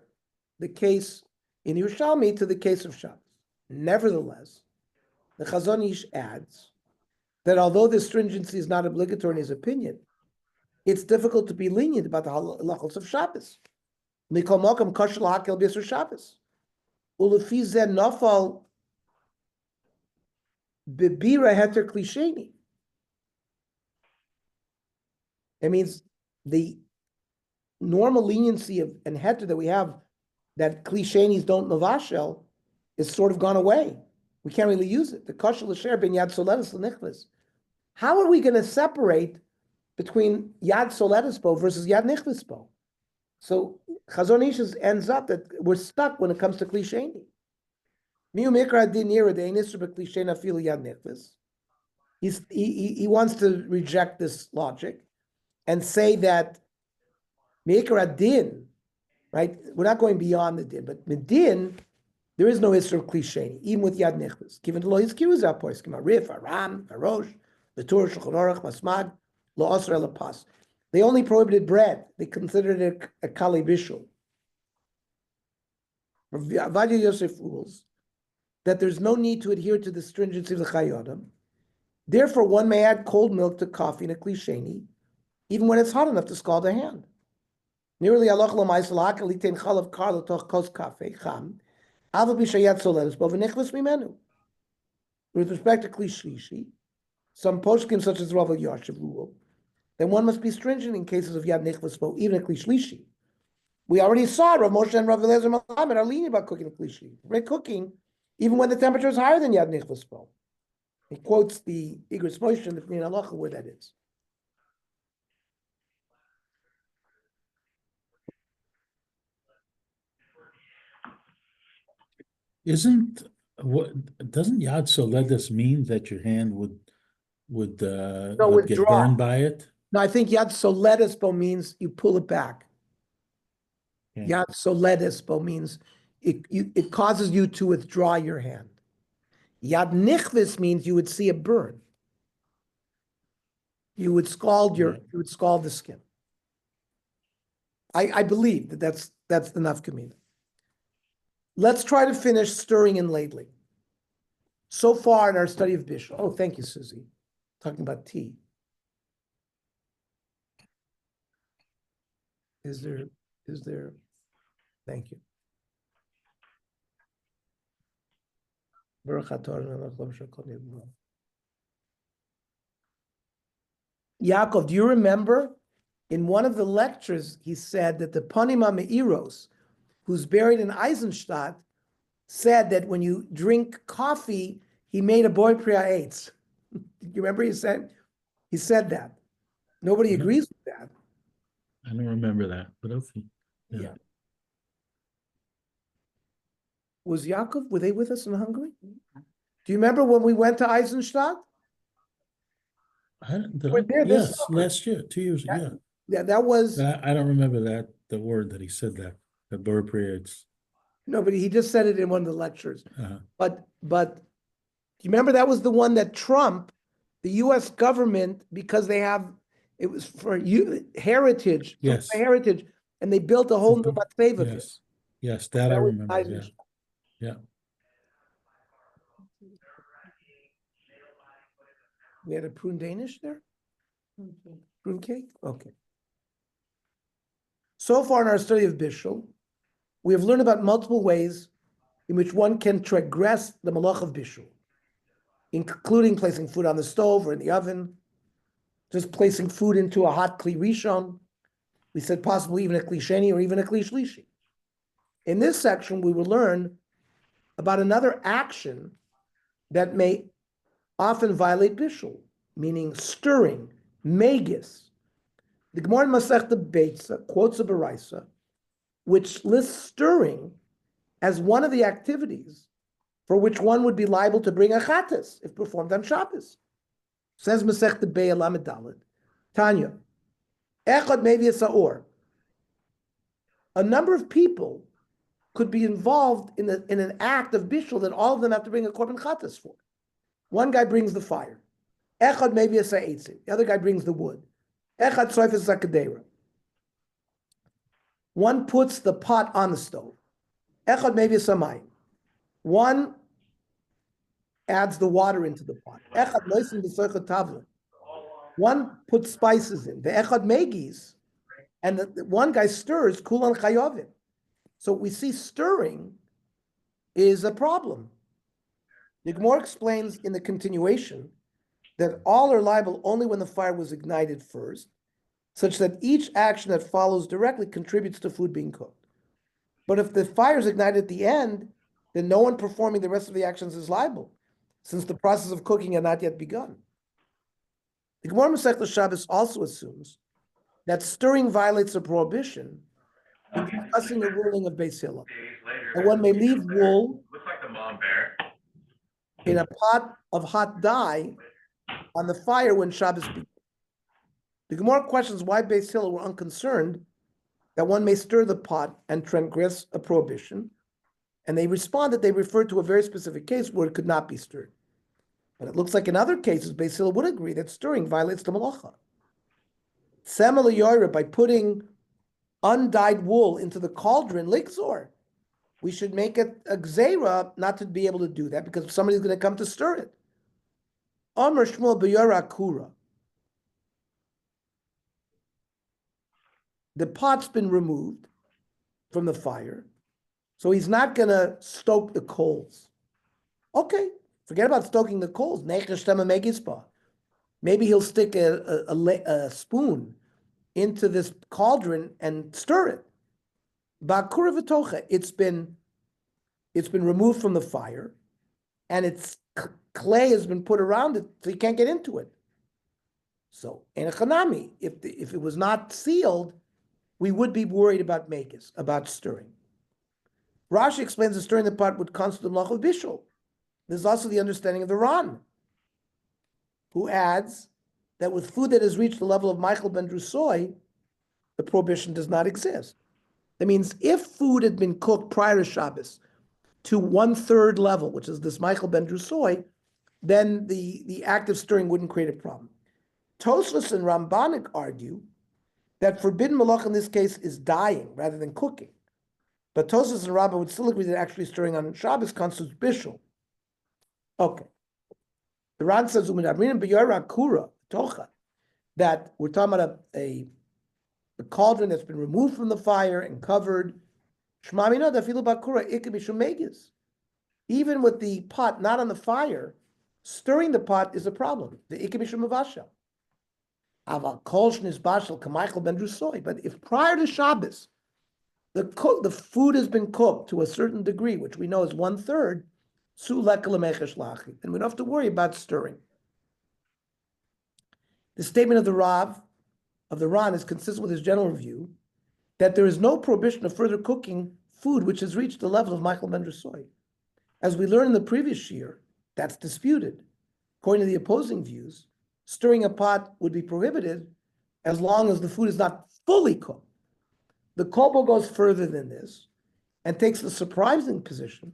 the case in Yerushalmi to the case of Shabbos. Nevertheless, the Chazon Ish adds that although this stringency is not obligatory in his opinion, it's difficult to be lenient about the halachos of Shabbos. Mikol mokum kosher lahakel b'yisur Shabbos. Ulefi zeh nafal bebira heter klisheni. It means the normal leniency of and heter that we have, that klishenis don't mavashel, is sort of gone away. We can't really use it. The kosher l'sher ben yad soledes l'nichlis. How are we going to separate between yad soledes bo versus yad nichlis bo? So Chazon Ish ends up that we're stuck when it comes to klisheni. Miu mikra din yira de inisr b'klishena filu yad nichlis. He wants to reject this logic and say that mikra din, right? We're not going beyond the din, but medin, there is no issue of klisheni, even with yad nichlis. Given the law, his kiru zapois, kima rif, aram, arosh, the Torah, shulchan aruch, masmad, lo osra lepas. They only prohibited bread. They considered it a kali bishul. Avadia Yosef rules that there's no need to adhere to the stringency of the Chayyodim. Therefore, one may add cold milk to coffee in a klisheni, even when it's hot enough to scald a hand. Nearly alach l'ma'is l'iten chalav kar l'toch kos kafe cham, ava b'shayat soledes bo v'nichlis mimenu. With respect to klishlishi, some poskim such as Rav Yashiv rule, then one must be stringent in cases of yad nichlis bo, even a klishlishi. We already saw Rav Moshe and Rav Eliezer Malamed are lenient about cooking a klishli. We're cooking even when the temperature is higher than yad nichlis bo. He quotes the Igros Moshe and the Pnei Halacha where that is. Isn't what doesn't Yad Soledes mean that your hand would would get withdraw. burned by it? No, I think Yad Soledespo means you pull it back. Yeah. Yad Soledespo means it causes you to withdraw your hand. Yad Nichvis means you would see a burn. You would scald Right. you would scald the skin. I believe that's the nafkamina. Let's try to finish stirring and ladling. So far in our study of Bishul. Oh, thank you, Susie. Talking about tea. Is there, thank you. Yaakov, do you remember in one of the lectures he said that the Panima Me'iros, who's buried in Eisenstadt, said that when you drink coffee, he made a boy priya eitz. You remember he said that. Nobody Mhm. agrees with that. I don't remember that, but okay. Yeah. Was Yaakov, were they with us in Hungary? Do you remember when we went to Eisenstadt? We're there this Yes, summer. last year, 2 years ago. Yeah, that was, But I don't remember the word that he said that, the bird periods. no, but he just said it in one of the lectures. Uh, But do you remember that was the one that Trump, the US government, because they have, it was for heritage, Yes. heritage, and they built a whole new matzeva there. yes, that I That was remember, yeah, Eisenstadt. yeah. We had a prune Danish there? Prune cake? Okay. So far in our study of Bishul, we have learned about multiple ways in which one can transgress the malach of Bishul, including placing food on the stove or in the oven, just placing food into a hot kli rishon. We said possibly even a kli sheni or even a kli shlishi. In this section, we will learn about another action that may often violate Bishul, meaning stirring, megis. The Gemara in Masechta Beitza quotes a Baraisa, which lists stirring as one of the activities for which one would be liable to bring a chatas if performed on Shabbos. Says Masechta Be'ah Lamed Daled, Tanya, Echad maybe a sa'or. A number of people could be involved in an act of bishul that all of them have to bring a korban chatas for. One guy brings the fire. Echad maybe a sa'etzim. The other guy brings the wood. Echad soifes zakadera. One puts the pot on the stove. Echad maybe a samayim. One adds the water into the pot. Echad loisim b'soichet tavlin. One puts spices in. The echad megis, and the one guy stirs kulan chayovim. So we see stirring is a problem. The Gemara explains in the continuation that all are liable only when the fire was ignited first. such that each action that follows directly contributes to food being cooked. But if the fire is ignited at the end, then no one performing the rest of the actions is liable, since the process of cooking had not yet begun. The Gemara Masechta Shabbos also assumes that stirring violates a prohibition in discussing the ruling of Beis Hillel. And one may leave wool in a pot of hot dye on the fire when Shabbos begins. The Gemara questions why Beis Hillel were unconcerned that one may stir the pot and transgress a prohibition, and they respond that they refer to a very specific case where it could not be stirred. But it looks like in other cases, Beis Hillel would agree that stirring violates the malacha. Semel Yoira, by putting undyed wool into the cauldron, likzor, we should make it a gzeira not to be able to do that because somebody's going to come to stir it. Amar Shmuel b'yora kura. The pot's been removed from the fire, so he's not going to stoke the coals. Okay, forget about stoking the coals. Maybe he'll stick a spoon into this cauldron and stir it. Ba'kura v'tocha, it's been removed from the fire, and its clay has been put around it, so you can't get into it. So, in a chanami, if it was not sealed, we would be worried about makis, about stirring. Rashi explains that stirring the pot would constitute the malach of bishul. There's also the understanding of the Ran, who adds that with food that has reached the level of Michael ben Drusoy, the prohibition does not exist. That means if food had been cooked prior to Shabbos to 1/3 level, which is this Michael ben Drusoy, then the act of stirring wouldn't create a problem. Tosfos and Rambanik argue that forbidden malach in this case is dyeing rather than cooking. But Tosfos and Rabbah would still agree that actually stirring on Shabbos constitutes bishul. Okay. The Ran says, that we're talking about a cauldron that's been removed from the fire and covered. Even with the pot not on the fire, stirring the pot is a problem. The but if prior to Shabbos, the food has been cooked to a certain degree, which we know is 1/3, then we don't have to worry about stirring. The statement of the Rav, of the Ran, is consistent with his general view that there is no prohibition of further cooking food which has reached the level of Michael ben Drusoy. As we learned in the previous year, that's disputed. According to the opposing views, stirring a pot would be prohibited as long as the food is not fully cooked. The Kobo goes further than this and takes the surprising position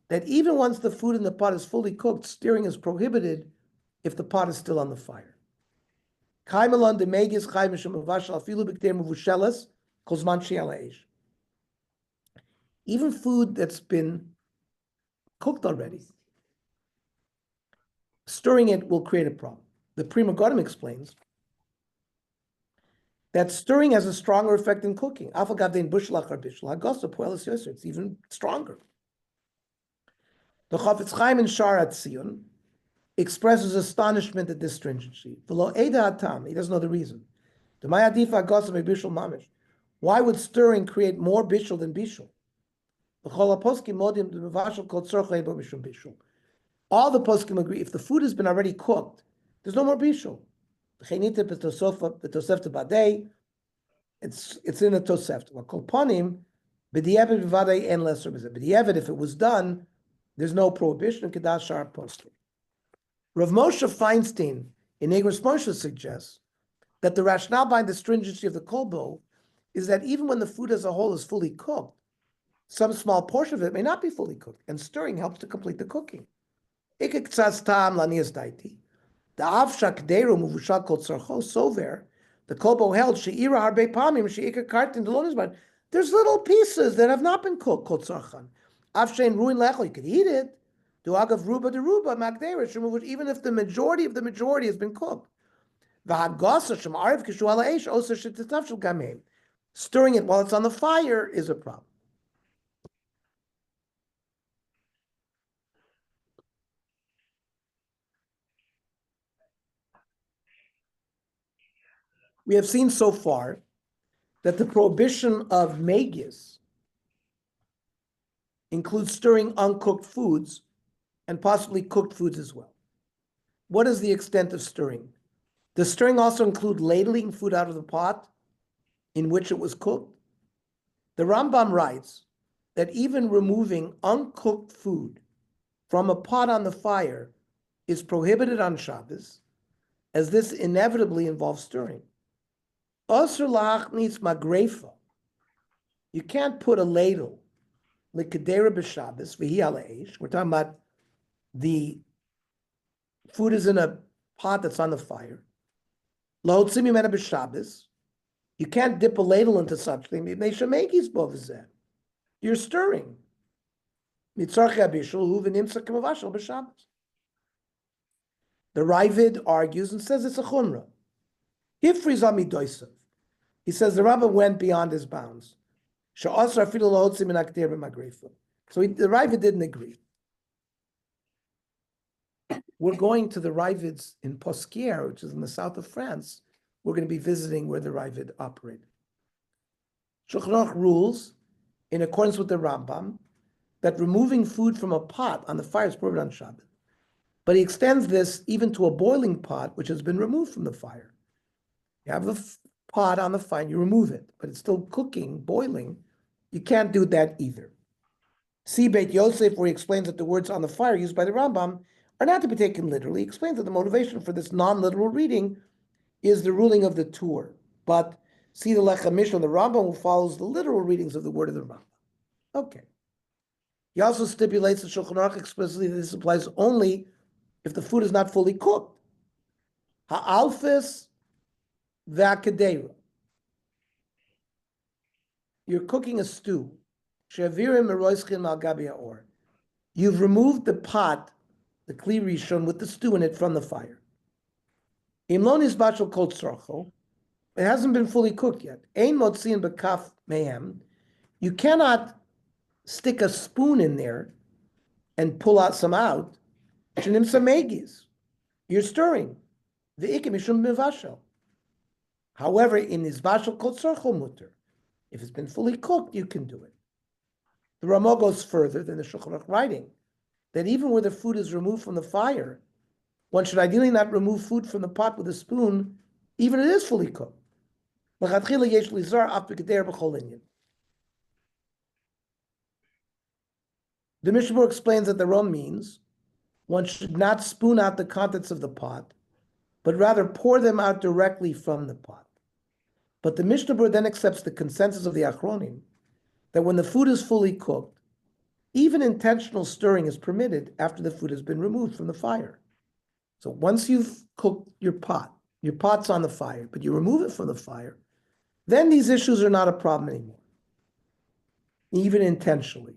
that even once the food in the pot is fully cooked, stirring is prohibited if the pot is still on the fire. Even food that's been cooked already, stirring it will create a problem. The Prima Godim explains that stirring has a stronger effect than cooking. It's even stronger. The Chafetz Chaim in Sharat Tziyun expresses astonishment at this stringency. He doesn't know the reason. Why would stirring create more bishul than bishul? All the poskim agree, if the food has been already cooked, there's no more bishul. It's in a tosefta. If it was done, there's no prohibition. Rav Moshe Feinstein in Negros Moshe suggests that the rationale behind the stringency of the kolbo is that even when the food as a whole is fully cooked, some small portion of it may not be fully cooked, and stirring helps to complete the cooking. So there, the kolbo held she'ira harbe pamim she'ika kartin delonizban. There's little pieces that have not been cooked, kol tzarchan. Avshein ruin lechol, you could eat it. Duagav ruba de ruba magderish, even if the majority of the majority has been cooked. Stirring it while it's on the fire is a problem. We have seen so far that the prohibition of megis includes stirring uncooked foods and possibly cooked foods as well. What is the extent of stirring? Does stirring also include ladling food out of the pot in which it was cooked? The Rambam writes that even removing uncooked food from a pot on the fire is prohibited on Shabbos, as this inevitably involves stirring. Osur la'achnis magrefa. You can't put a ladle, l'kedera b'Shabbos, v'hi ala eish. We're talking about the food is in a pot that's on the fire. L'hotzim mimena b'Shabbos. You can't dip a ladle into such thing. You're stirring. The Ravid argues and says it's a chumrah. He says the Rabbah went beyond his bounds. So the Ravid didn't agree. We're going to the Ravids in Posquier, which is in the south of France. We're going to be visiting where the Ravid operated. Shulchan Aruch rules, in accordance with the Rambam, that removing food from a pot on the fire is prohibited on Shabbat. But he extends this even to a boiling pot, which has been removed from the fire. You have the pot on the fire, you remove it, but it's still cooking, boiling. You can't do that either. See Beit Yosef, where he explains that the words on the fire used by the Rambam are not to be taken literally. He explains that the motivation for this non-literal reading is the ruling of the Tur. But see the Lechem Mishnah, the Rambam, who follows the literal readings of the word of the Rambam. Okay. He also stipulates that Shulchan Aruch explicitly that this applies only if the food is not fully cooked. Ha'alfis v'akedera. You're cooking a stew. She'avirim meroischin mal gabi ha'or. You've removed the pot, the kli rishon, with the stew in it from the fire. Im lo nisbachel kol tzorcho. It hasn't been fully cooked yet. Ein motziin b'kaf mehem. You cannot stick a spoon in there and pull out some out. Shenim samegis. You're stirring. The ikemishum mivashel. However, in nisbachel kol tzorcho mutter. If it's been fully cooked, you can do it. The Ramah goes further than the Shulchan Aruch writing that even where the food is removed from the fire, one should ideally not remove food from the pot with a spoon, even if it is fully cooked. The Mishnah explains that the Ram means one should not spoon out the contents of the pot, but rather pour them out directly from the pot. But the Mishnah then accepts the consensus of the Achronim that when the food is fully cooked, even intentional stirring is permitted after the food has been removed from the fire. So once you've cooked your pot's on the fire, but you remove it from the fire, then these issues are not a problem anymore, even intentionally.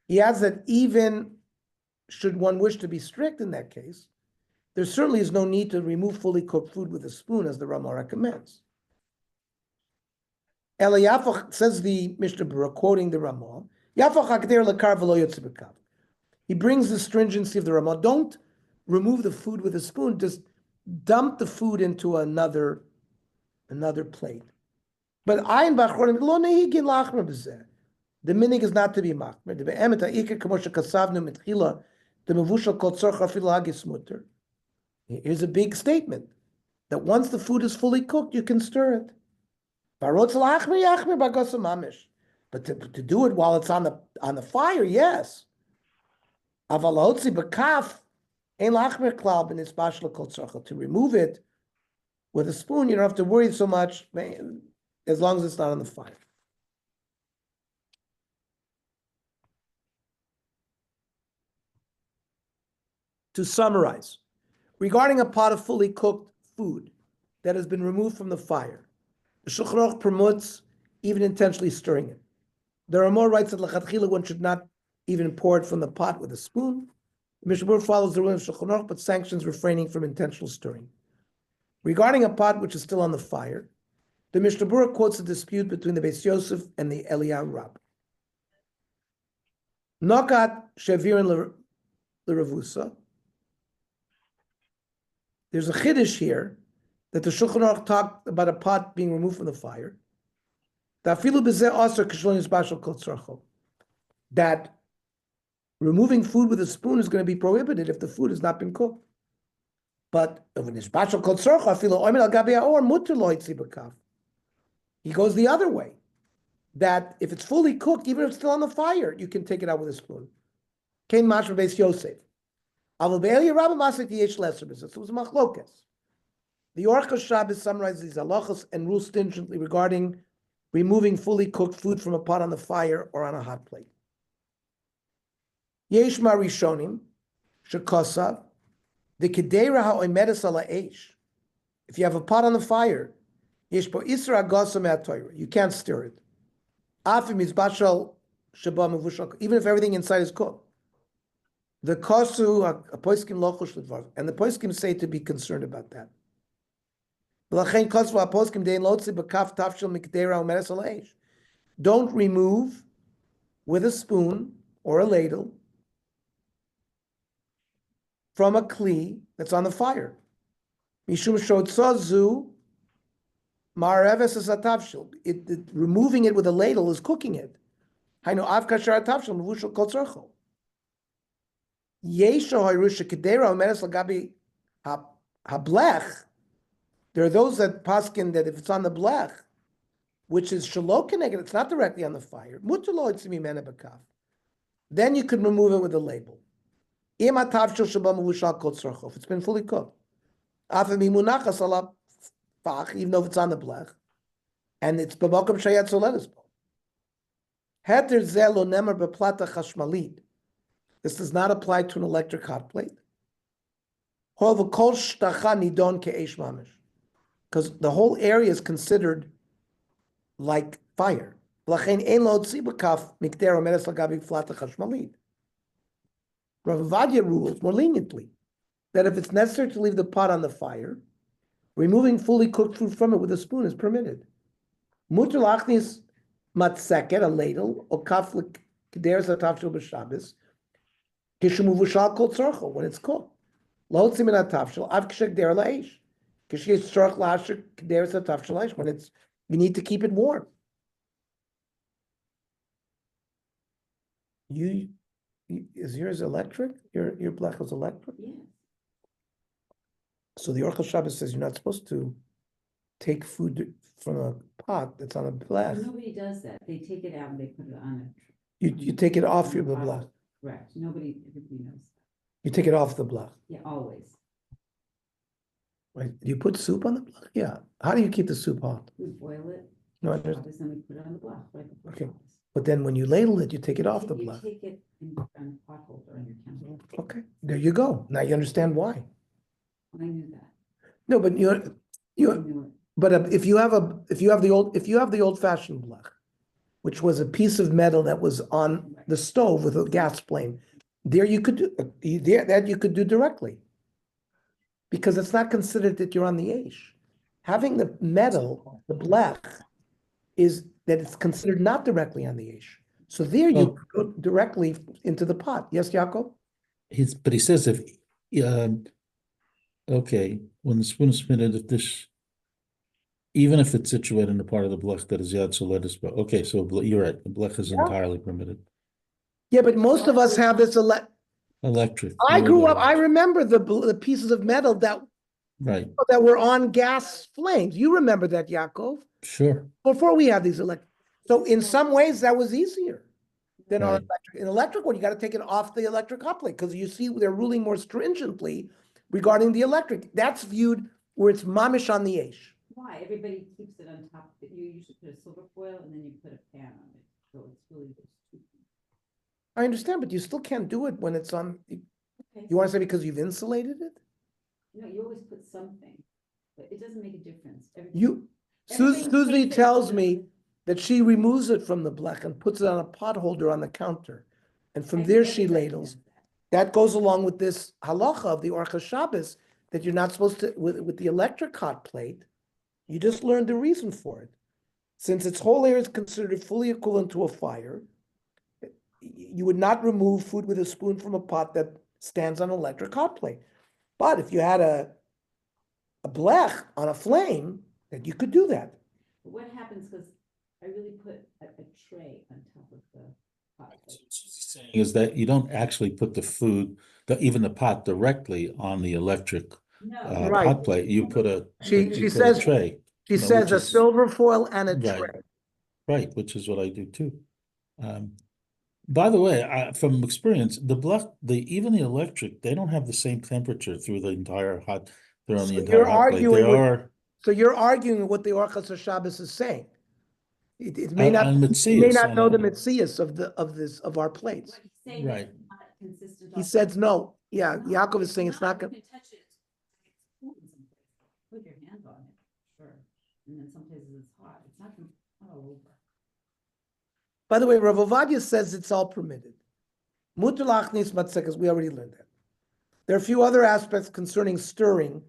He adds that even should one wish to be strict in that case, there certainly is no need to remove fully cooked food with a spoon, as the Ramah recommends. Ela says the Mishnah Berurah, quoting the Ramah, he brings the stringency of the Ramah. Don't remove the food with a spoon, just dump the food into another plate. But ayin b'achronim lo nehigin lachmer b'zeh. The minig is not to be machmer. The be'emet ha'ikar k'mo shekasavnu mitchila the mevushal kol tzorcha afilu hagis mutter. Here's a big statement that once the food is fully cooked, you can stir it. But to do it while it's on the fire, yes. To remove it with a spoon, you don't have to worry so much, as long as it's not on the fire. To summarize, regarding a pot of fully cooked food that has been removed from the fire, the Shulchan Aruch promotes even intentionally stirring it. There are more rights that lechatchila one should not even pour it from the pot with a spoon. The Mishnah Berurah follows the rule of Shulchan Aruch, but sanctions refraining from intentional stirring. Regarding a pot which is still on the fire, the Mishnah Berurah quotes a dispute between the Beis Yosef and the Eliyahu Rabbah. Nokat shevirin l'revusa. There's a chiddush here that the Shulchan Aruch talked about a pot being removed from the fire. That removing food with a spoon is going to be prohibited if the food has not been cooked. But he goes the other way, that if it's fully cooked, even if it's still on the fire, you can take it out with a spoon. Kain mashma beis Yosef. Aval be'eli Rabba masik yesh lesser b'zeh. So it was machlokes. The Aruch HaShabbos summarizes these halachos and rules stringently regarding removing fully cooked food from a pot on the fire or on a hot plate. Yesh ma rishonim shekosav the kedera ha'omedes ala eish. If you have a pot on the fire, yesh bo isra agasa me'atoira. You can't stir it. Afim mizbashal sheba mevushal. Even if everything inside is cooked. The kosu a poskim lochush ledvar, and the poskim say to be concerned about that. Don't remove with a spoon or a ladle from a kli that's on the fire. Removing it with a ladle is cooking it. There are those that paskin that if it's on the blech, which is shalok keneged, it's not directly on the fire. Then you could remove it with a label. If it's been fully cooked, even though it's on the blech, and it's b'makom shayat soledes bo. Heter zeh lo nemer beplata chashmalit. This does not apply to an electric hot plate. However, kol shtacha nidon ke'esh mamish. Because the whole area is considered like fire. Rav Ovadia rules more leniently that if it's necessary to leave the pot on the fire, removing fully cooked food from it with a spoon is permitted. Mutar lachnis matzeket, a ladle, or kaflik kederes atavshel b'Shabbos, kishemuvushal kol tzorcho, when it's cooked. Lotzim in atavshel av kishek der la'esh. When it's, you need to keep it warm. Is yours electric? Your blech is electric? Yes. So the Aruch HaShabbos says you're not supposed to take food from a pot that's on a blech. Nobody does that. They take it out and they put it on You take it off your a. blech. Correct. Everybody knows. You take it off the blech. Yeah, always. Right? Do you put soup on the blech? Yeah. How do you keep the soup hot? We boil it. No, I understand. Then we put it on the block right before. Okay. Shabbos. But then when you ladle it, you take it off the You blech. take it on the pot holder on your counter. Okay, there you go. Now you understand why. I knew that. No, but I you. knew it. But if you have the old fashioned blech, which was a piece of metal that was on the stove with a gas flame, there you could do that you could do directly, because it's not considered that you're on the aish. Having the metal, the blech, is that it's considered not directly on the aish. So there you go directly into the pot. Yes, Yaakov? But he says if, okay, when the spoon is spinning, if this, even if it's situated in a part of the blech that is yad soledes bo. Okay, so you're right, the blech is entirely permitted. Yeah, but most of us have this Electric. I grew up, I remember the pieces of metal that were on gas flames. You remember that, Yaakov? Sure. Before we had these electric. So in some ways, that was easier than on Right. electric. In electric one, you got to take it off the electric hot plate because you see they're ruling more stringently regarding the electric. That's viewed where it's mamish on the aish. Why? Everybody keeps it on top. You usually put a silver foil and then you put a pan on it. So it's really just two. I understand, but you still can't do it when it's on. Okay. You want to say because you've insulated it? No, you always put something, but it doesn't make a difference. Susie Everything tells takes me that she removes it from the blech and puts it on a pot holder on the counter. And from there she ladles. That goes along with this halacha of the Aruch HaShabbos that you're not supposed to, with the electric hot plate, you just learned the reason for it. Since its whole air is considered fully equivalent to a fire, you would not remove food with a spoon from a pot that stands on an electric hot plate. But if you had a a blech on a flame, then you could do that. But what happens, because I really put a tray on top of the pot plate. Is that you don't actually put the food, even the pot directly on the electric No. Right. hot plate. You put a She you put a says- tray. She No, says which a is- silver foil and a Right. tray. Right, which is what I do too. By the way, from experience, even the electric, they don't have the same temperature through the entire hot. They're on the So entire you're hot plate. They arguing with- are So you're arguing what the Orchas HaShabbos is saying. It may not, on you may Metzias, not on know a- the Metzias of our plates. What he's saying is Right. it's not consistent. He all says the- no. Yeah, No, Yaakov is saying it's not You gonna, can touch it. It's cool in some places. Put your hand on it, sure. And then some places it's hot. It's not all over. by the way, Rav Ovadia says it's all permitted. Mutar lachnis matzekas, we already learned that. There are a few other aspects concerning stirring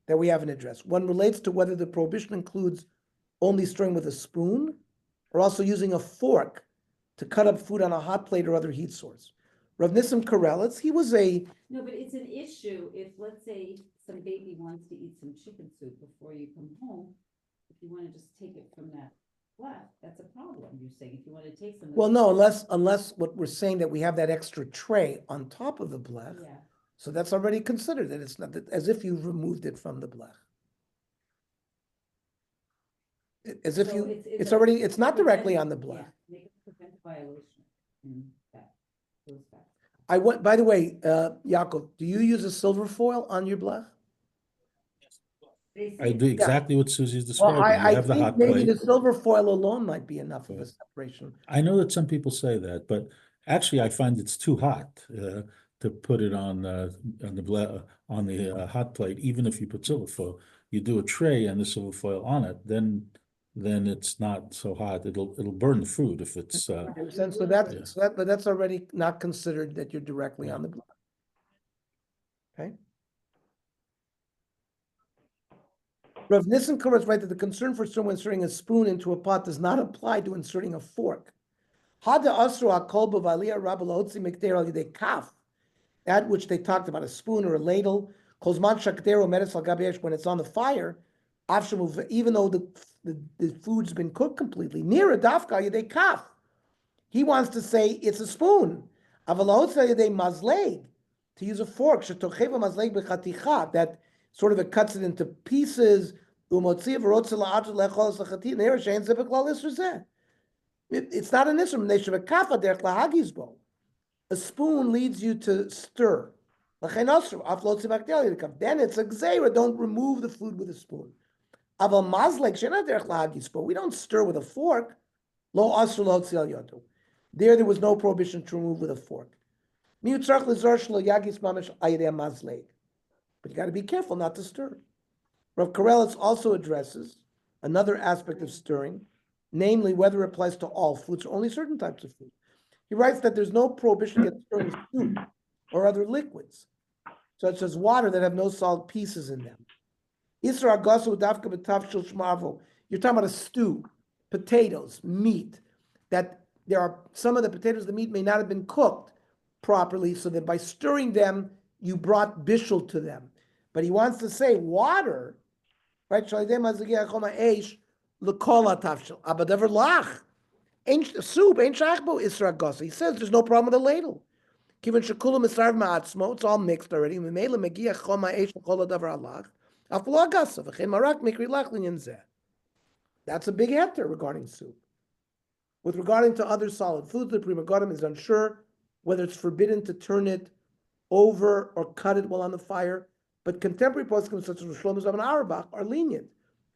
that we haven't addressed. One relates to whether the prohibition includes only stirring with a spoon or also using a fork to cut up food on a hot plate or other heat source. Rav Nissim Karelitz, he was a, No, but it's an issue if, let's say, some baby wants to eat some chicken soup before you come home. If you want to just take it from that left, that's a problem. You're saying if you want to take some. well, no, unless what we're saying that we have that extra tray on top of the blech. Yeah. So that's already considered, that it's not, as if you removed it from the blech. As if So you, it's a- already, it's not directly on the yeah, blech. Make it prevent violation in that, those facts. I went, by the way, Yaakov, do you use a silver foil on your blech? They I say do it's- exactly what Susie's Well, describing. You I have the think hot maybe plate. the silver foil alone might be enough of a Right. separation. I know that some people say that, but actually I find it's too hot to put it on the hot plate. Even if you put silver foil, you do a tray and the silver foil on it, then it's not so hot. It'll burn the food if it's. So Yeah. but that's already not considered that you're directly Yeah. on the blech. Okay. Rav Nissen is right that the concern for someone inserting a spoon into a pot does not apply to inserting a fork. That which they talked about, a spoon or a ladle, when it's on the fire, even though the food's been cooked completely, near a dafka yedei kaf. He wants to say it's a spoon. To use a fork, that sort of it cuts it into pieces. It's not an isra. A spoon leads you to stir. Then it's a gzeira. Don't remove the food with a spoon. We don't stir with a fork. There was no prohibition to remove with a fork. But you got to be careful not to stir. Rav Karelitz also addresses another aspect of stirring, namely whether it applies to all foods or only certain types of food. He writes that there's no prohibition against stirring soup or other liquids, such as water that have no solid pieces in them. You're talking about a stew, potatoes, meat, that there are some of the potatoes, the meat may not have been cooked properly, so that by stirring them, you brought bishul to them. But he wants to say water, right? Soup, he says there's no problem with a ladle. It's all mixed already. That's a big heter regarding soup. With regarding to other solid foods, the Pri Megadim is unsure whether it's forbidden to turn it over or cut it while on the fire, but contemporary poskim such as Shlomo Zalman Auerbach are lenient,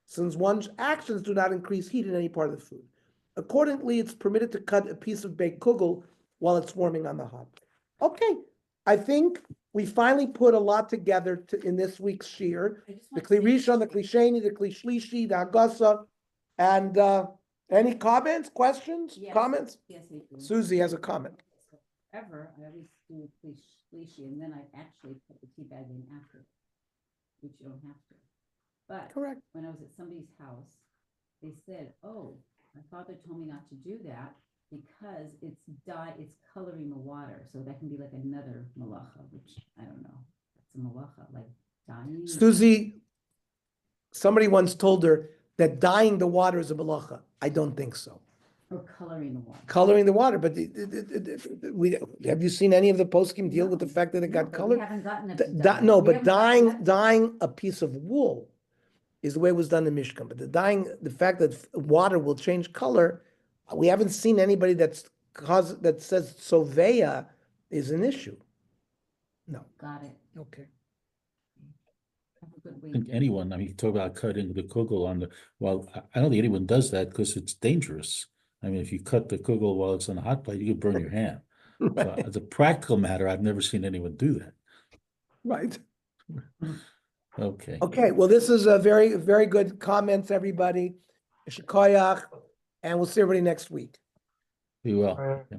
since one's actions do not increase heat in any part of the food. Accordingly, it's permitted to cut a piece of baked kugel while it's warming on the hot plate. Okay, I think we finally put a lot together in this week's shiur. I just The want to Kli say- Rishon, the Kli Sheni, the Kli Shlishi, the Hagasa, and any comments, questions, Yes. comments? Yes, I do. Susie has a comment. Ever, I always do leashy, and then I actually put the tea bag in after, which you don't have to. But Correct. when I was at somebody's house, they said, "Oh, my father told me not to do that because it's coloring the water, so that can be like another malacha, which I don't know. It's a malacha, like dyeing." Susie, somebody once told her that dyeing the water is a malacha. I don't think so. Or coloring the water. Coloring the water, but have you seen any of the poskim deal with the No, fact that it no, got but colored? We haven't gotten it. D- to di- dye. no, We but haven't gotten that. dyeing a piece of wool is the way it was done in Mishkan. But the fact that water will change color, we haven't seen anybody that says soveya is an issue. No. Got it. Okay. Have a good I week. think anyone, I mean, you talk about cutting the kugel on the, well, I don't think anyone does that because it's dangerous. I mean, if you cut the kugel while it's on a hot plate, you could burn your hand. So as a practical matter, I've never seen anyone do that. Right. Okay. Okay, well, this is a very, very good comments, everybody. Shikoyach, and we'll see everybody next week. Be well. Uh, Yeah.